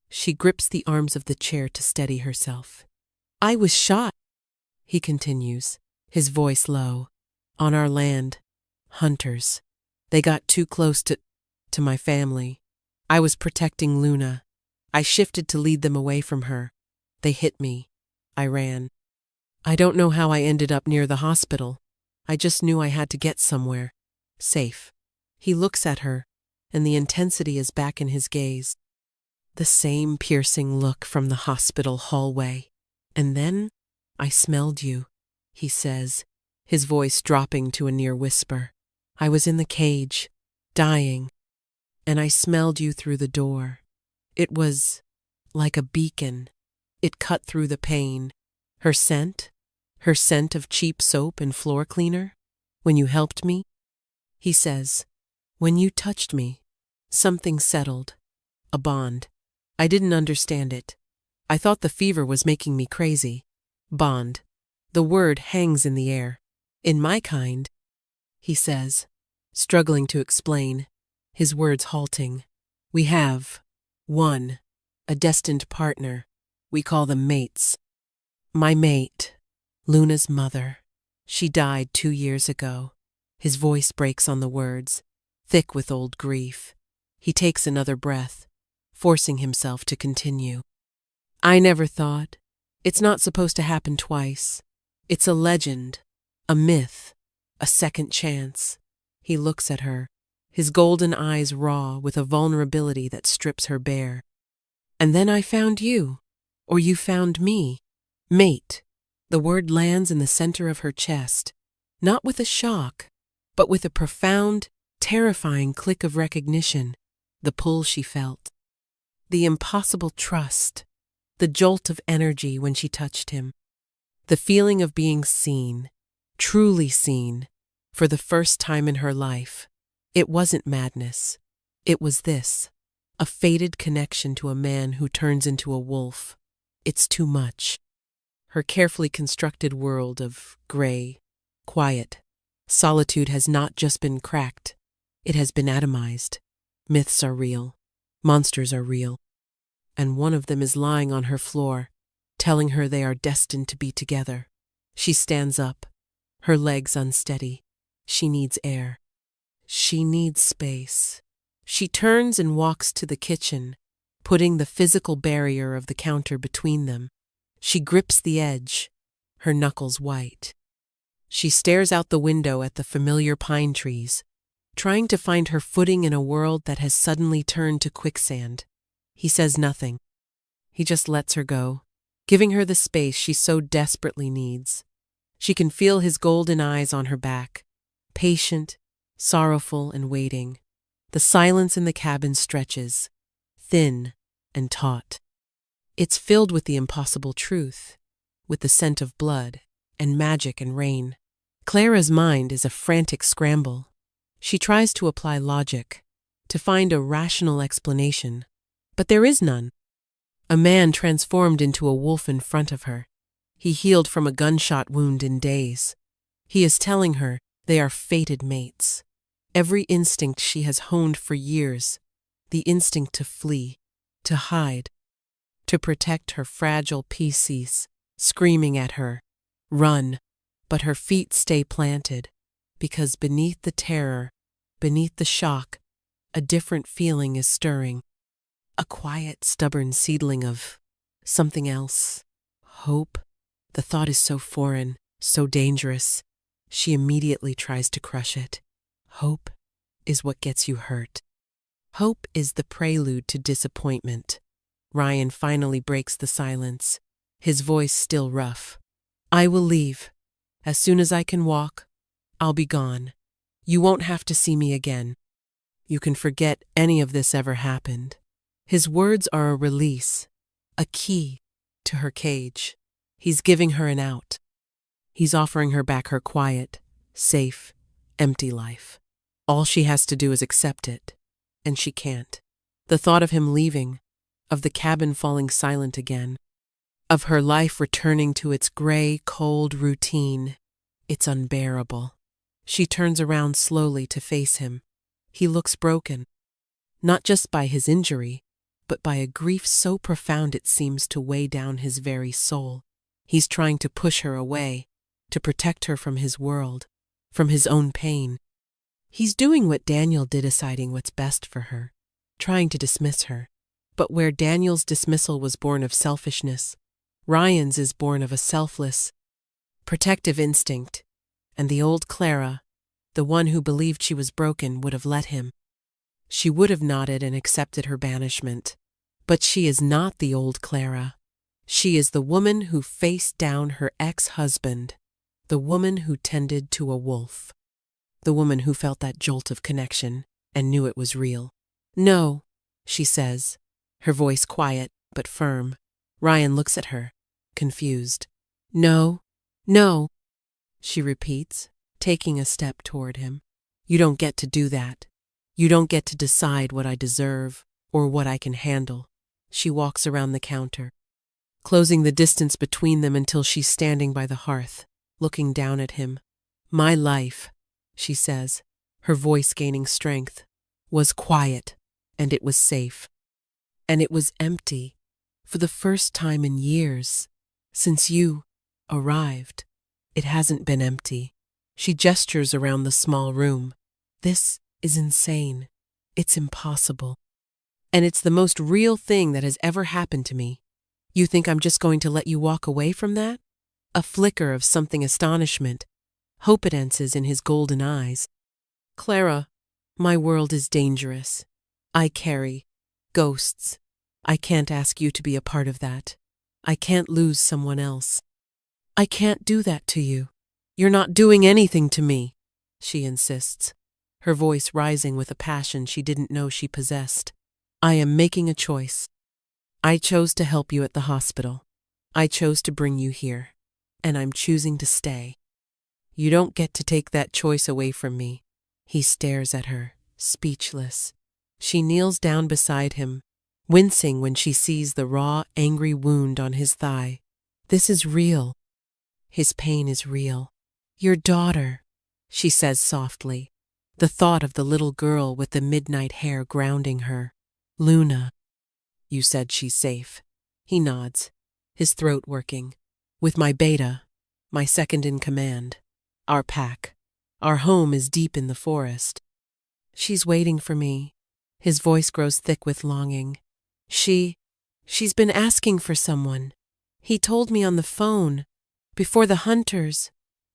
She grips the arms of the chair to steady herself. I was shot, he continues, his voice low. On our land, hunters. They got too close to my family. I was protecting Luna. I shifted to lead them away from her. They hit me. I ran. I don't know how I ended up near the hospital. I just knew I had to get somewhere. Safe. He looks at her, and the intensity is back in his gaze. The same piercing look from the hospital hallway. And then, I smelled you, he says, his voice dropping to a near whisper. I was in the cage, dying, and I smelled you through the door. It was like a beacon. It cut through the pain. Her scent of cheap soap and floor cleaner, when you helped me. He says, when you touched me, something settled, a bond. I didn't understand it. I thought the fever was making me crazy. Bond. The word hangs in the air. In my kind, he says, struggling to explain, his words halting. We have one, a destined partner. We call them mates. My mate, Luna's mother. She died 2 years ago. His voice breaks on the words, thick with old grief. He takes another breath, forcing himself to continue. I never thought. It's not supposed to happen twice. It's a legend, a myth, a second chance. He looks at her, his golden eyes raw with a vulnerability that strips her bare. And then I found you, or you found me. Mate. The word lands in the center of her chest, not with a shock, but with a profound, terrifying click of recognition, the pull she felt. The impossible trust, the jolt of energy when she touched him, the feeling of being seen, truly seen, for the first time in her life. It wasn't madness. It was this, a fated connection to a man who turns into a wolf. It's too much. Her carefully constructed world of gray, quiet, solitude has not just been cracked, it has been atomized. Myths are real. Monsters are real. And one of them is lying on her floor, telling her they are destined to be together. She stands up, her legs unsteady. She needs air. She needs space. She turns and walks to the kitchen, putting the physical barrier of the counter between them. She grips the edge, her knuckles white. She stares out the window at the familiar pine trees, trying to find her footing in a world that has suddenly turned to quicksand. He says nothing. He just lets her go, giving her the space she so desperately needs. She can feel his golden eyes on her back, patient, sorrowful, and waiting. The silence in the cabin stretches, thin and taut. It's filled with the impossible truth, with the scent of blood and magic and rain. Clara's mind is a frantic scramble. She tries to apply logic, to find a rational explanation, but there is none. A man transformed into a wolf in front of her. He healed from a gunshot wound in days. He is telling her they are fated mates. Every instinct she has honed for years, the instinct to flee, to hide, to protect her fragile peace, cease screaming at her, "Run!" But her feet stay planted, because beneath the terror, beneath the shock, a different feeling is stirring. A quiet, stubborn seedling of something else. Hope. The thought is so foreign, so dangerous. She immediately tries to crush it. Hope is what gets you hurt. Hope is the prelude to disappointment. Ryan finally breaks the silence, his voice still rough. "I will leave. As soon as I can walk, I'll be gone. You won't have to see me again. You can forget any of this ever happened." His words are a release, a key to her cage. He's giving her an out. He's offering her back her quiet, safe, empty life. All she has to do is accept it, and she can't. The thought of him leaving, of the cabin falling silent again, of her life returning to its gray, cold routine, it's unbearable. She turns around slowly to face him. He looks broken, not just by his injury, but by a grief so profound it seems to weigh down his very soul. He's trying to push her away, to protect her from his world, from his own pain. He's doing what Daniel did, deciding what's best for her, trying to dismiss her. But where Daniel's dismissal was born of selfishness, Ryan's is born of a selfless, protective instinct, and the old Clara, the one who believed she was broken, would have let him. She would have nodded and accepted her banishment. But she is not the old Clara. She is the woman who faced down her ex-husband, the woman who tended to a wolf, the woman who felt that jolt of connection and knew it was real. "No," she says, her voice quiet but firm. Ryan looks at her, confused. "No, no," she repeats, taking a step toward him. "You don't get to do that. You don't get to decide what I deserve or what I can handle." She walks around the counter, closing the distance between them until she's standing by the hearth, looking down at him. "My life," she says, her voice gaining strength, "was quiet, and it was safe. And it was empty, for the first time in years. Since you arrived, it hasn't been empty." She gestures around the small room. "This is insane. It's impossible. And it's the most real thing that has ever happened to me. You think I'm just going to let you walk away from that?" A flicker of something astonishment, hope advances in his golden eyes. "Clara, my world is dangerous. I carry ghosts. I can't ask you to be a part of that. I can't lose someone else. I can't do that to you. You're not doing anything to me," she insists, her voice rising with a passion she didn't know she possessed. "I am making a choice. I chose to help you at the hospital. I chose to bring you here, and I'm choosing to stay. You don't get to take that choice away from me." He stares at her, speechless. She kneels down beside him, wincing when she sees the raw, angry wound on his thigh. This is real. His pain is real. "Your daughter," she says softly, the thought of the little girl with the midnight hair grounding her. "Luna." "You said she's safe." He nods, his throat working. "With my beta, my second in command. Our pack. Our home is deep in the forest. She's waiting for me." His voice grows thick with longing. She's been asking for someone. He told me on the phone, before the hunters.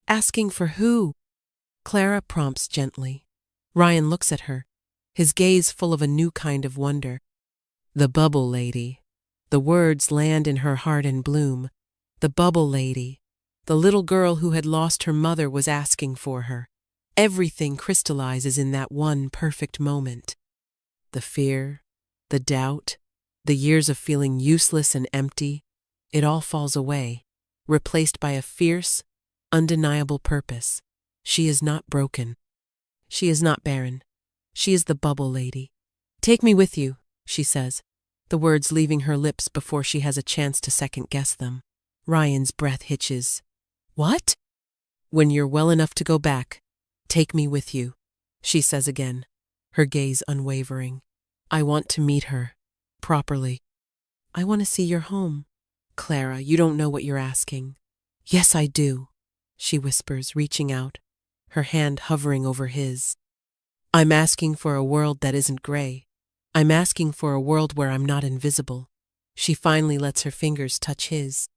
Asking for who?" Clara prompts gently. Ryan looks at her, his gaze full of a new kind of wonder. "The Bubble Lady." The words land in her heart and bloom. The Bubble Lady. The little girl who had lost her mother was asking for her. Everything crystallizes in that one perfect moment. The fear, the doubt, the years of feeling useless and empty, it all falls away, replaced by a fierce, undeniable purpose. She is not broken. She is not barren. She is the Bubble Lady. "Take me with you," she says, the words leaving her lips before she has a chance to second-guess them. Ryan's breath hitches. What? When you're well enough to go back, take me with you, she says again, her gaze unwavering. I want to meet her. Properly. I want to see your home. Clara, you don't know what you're asking. Yes, I do, she whispers, reaching out, her hand hovering over his. I'm asking for a world that isn't gray. I'm asking for a world where I'm not invisible. She finally lets her fingers touch his.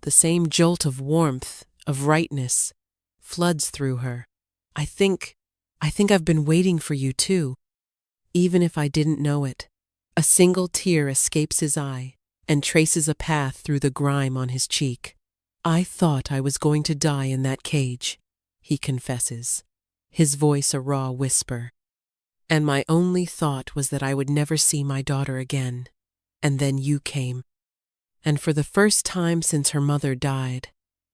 The same jolt of warmth, of rightness, floods through her. I think I've been waiting for you too. Even if I didn't know it. A single tear escapes his eye and traces a path through the grime on his cheek. I thought I was going to die in that cage, he confesses, his voice a raw whisper. And my only thought was that I would never see my daughter again. And then you came. And for the first time since her mother died,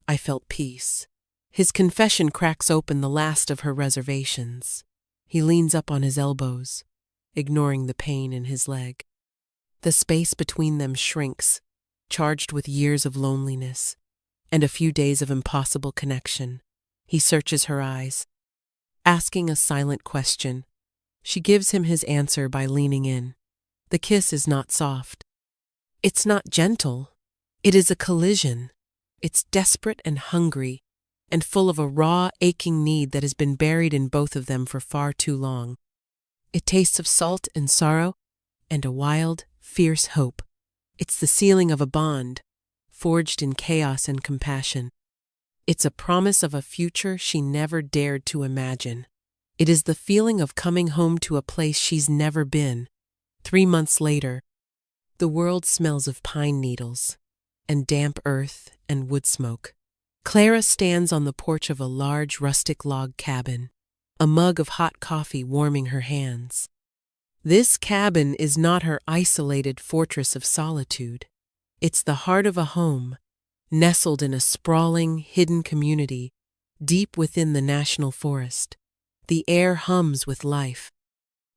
I felt peace. His confession cracks open the last of her reservations. He leans up on his elbows, ignoring the pain in his leg. The space between them shrinks, charged with years of loneliness and a few days of impossible connection. He searches her eyes, asking a silent question. She gives him his answer by leaning in. The kiss is not soft. It's not gentle. It is a collision. It's desperate and hungry, and full of a raw, aching need that has been buried in both of them for far too long. It tastes of salt and sorrow, and a wild, fierce hope. It's the sealing of a bond, forged in chaos and compassion. It's a promise of a future she never dared to imagine. It is the feeling of coming home to a place she's never been. 3 months later, the world smells of pine needles, and damp earth and wood smoke. Clara stands on the porch of a large rustic log cabin, a mug of hot coffee warming her hands. This cabin is not her isolated fortress of solitude. It's the heart of a home, nestled in a sprawling, hidden community, deep within the national forest. The air hums with life.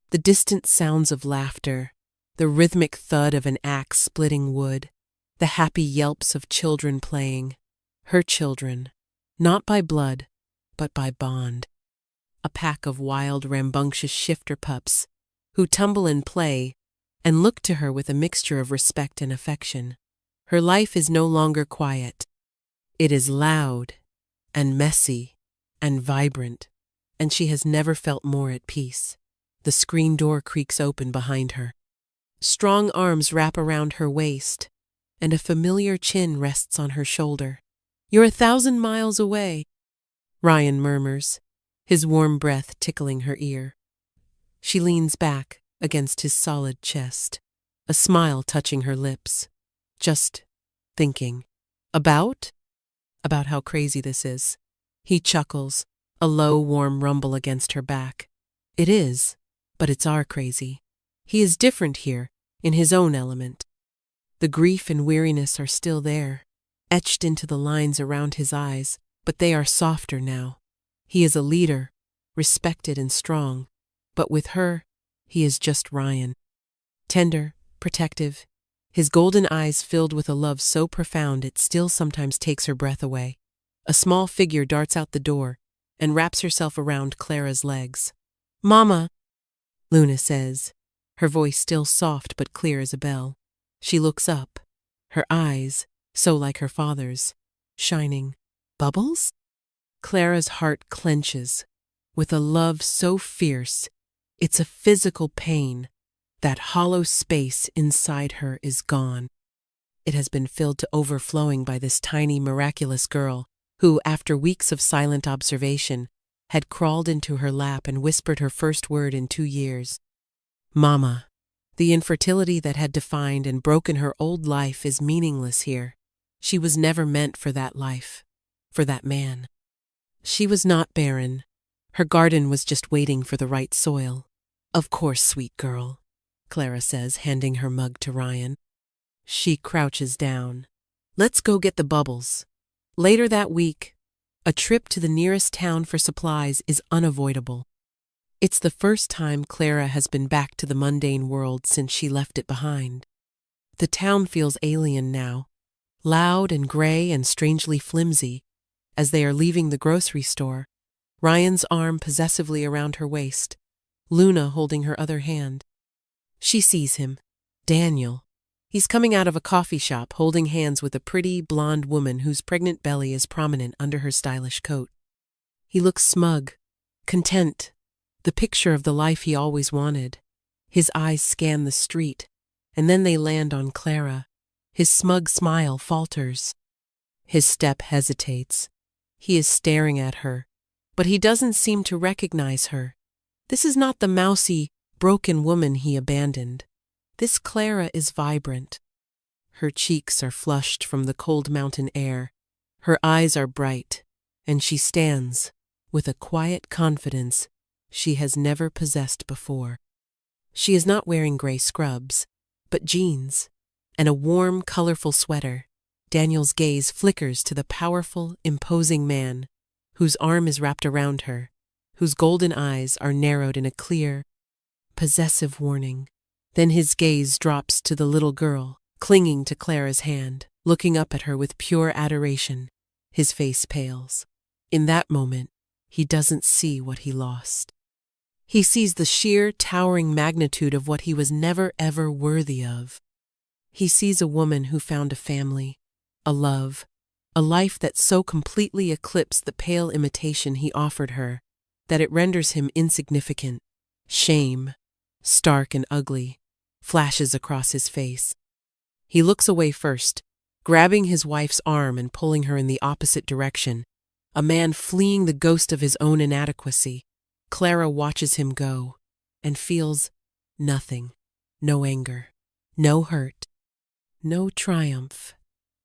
The distant sounds of laughter, the rhythmic thud of an axe splitting wood, the happy yelps of children playing, her children, not by blood, but by bond. A pack of wild, rambunctious shifter pups who tumble and play and look to her with a mixture of respect and affection. Her life is no longer quiet. It is loud and messy and vibrant, and she has never felt more at peace. The screen door creaks open behind her. Strong arms wrap around her waist, and a familiar chin rests on her shoulder. You're 1,000 miles away, Ryan murmurs, his warm breath tickling her ear. She leans back against his solid chest, a smile touching her lips. Just thinking. About how crazy this is. He chuckles, a low, warm rumble against her back. It is, but it's our crazy. He is different here, in his own element. The grief and weariness are still there, etched into the lines around his eyes, but they are softer now. He is a leader, respected and strong, but with her, he is just Ryan. Tender, protective, his golden eyes filled with a love so profound it still sometimes takes her breath away. A small figure darts out the door and wraps herself around Clara's legs. Mama, Luna says, her voice still soft but clear as a bell. She looks up, her eyes, so like her father's, shining. Bubbles? Clara's heart clenches, with a love so fierce, it's a physical pain. That hollow space inside her is gone. It has been filled to overflowing by this tiny, miraculous girl who, after weeks of silent observation, had crawled into her lap and whispered her first word in 2 years. Mama. The infertility that had defined and broken her old life is meaningless here. She was never meant for that life, for that man. She was not barren. Her garden was just waiting for the right soil. Of course, sweet girl, Clara says, handing her mug to Ryan. She crouches down. Let's go get the bubbles. Later that week, a trip to the nearest town for supplies is unavoidable. It's the first time Clara has been back to the mundane world since she left it behind. The town feels alien now, loud and gray and strangely flimsy. As they are leaving the grocery store, Ryan's arm possessively around her waist, Luna holding her other hand. She sees him, Daniel. He's coming out of a coffee shop holding hands with a pretty, blonde woman whose pregnant belly is prominent under her stylish coat. He looks smug, content, the picture of the life he always wanted. His eyes scan the street, and then they land on Clara. His smug smile falters. His step hesitates. He is staring at her, but he doesn't seem to recognize her. This is not the mousy, broken woman he abandoned. This Clara is vibrant. Her cheeks are flushed from the cold mountain air. Her eyes are bright, and she stands with a quiet confidence she has never possessed before. She is not wearing gray scrubs, but jeans and a warm, colorful sweater. Daniel's gaze flickers to the powerful, imposing man whose arm is wrapped around her, whose golden eyes are narrowed in a clear, possessive warning. Then his gaze drops to the little girl, clinging to Clara's hand, looking up at her with pure adoration. His face pales. In that moment, he doesn't see what he lost. He sees the sheer, towering magnitude of what he was never ever worthy of. He sees a woman who found a family, a love, a life that so completely eclipsed the pale imitation he offered her that it renders him insignificant. Shame, stark and ugly, flashes across his face. He looks away first, grabbing his wife's arm and pulling her in the opposite direction, a man fleeing the ghost of his own inadequacy. Clara watches him go and feels nothing, no anger, no hurt, no triumph,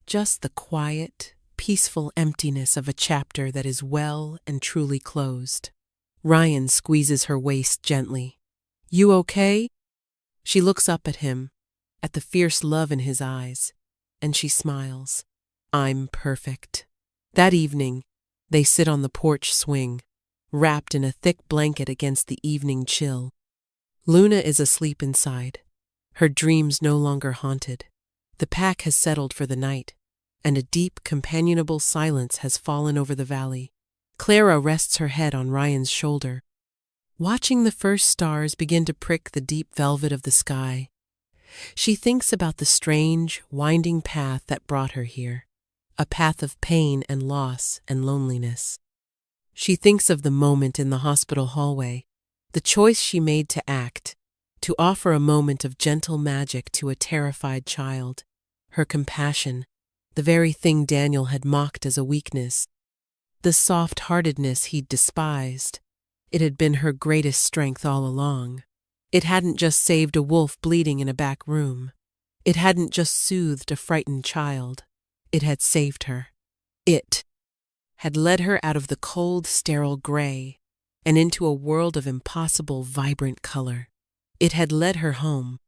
just the quiet, peaceful emptiness of a chapter that is well and truly closed. Ryan squeezes her waist gently. "You okay?" She looks up at him, at the fierce love in his eyes, and she smiles. "I'm perfect." That evening, they sit on the porch swing, wrapped in a thick blanket against the evening chill. Luna is asleep inside, her dreams no longer haunted. The pack has settled for the night, and a deep, companionable silence has fallen over the valley. Clara rests her head on Ryan's shoulder, watching the first stars begin to prick the deep velvet of the sky. She thinks about the strange, winding path that brought her here, a path of pain and loss and loneliness. She thinks of the moment in the hospital hallway, the choice she made to act, to offer a moment of gentle magic to a terrified child. Her compassion, the very thing Daniel had mocked as a weakness. The soft-heartedness he'd despised. It had been her greatest strength all along. It hadn't just saved a wolf bleeding in a back room. It hadn't just soothed a frightened child. It had saved her. It had led her out of the cold, sterile gray and into a world of impossible, vibrant color. It had led her home,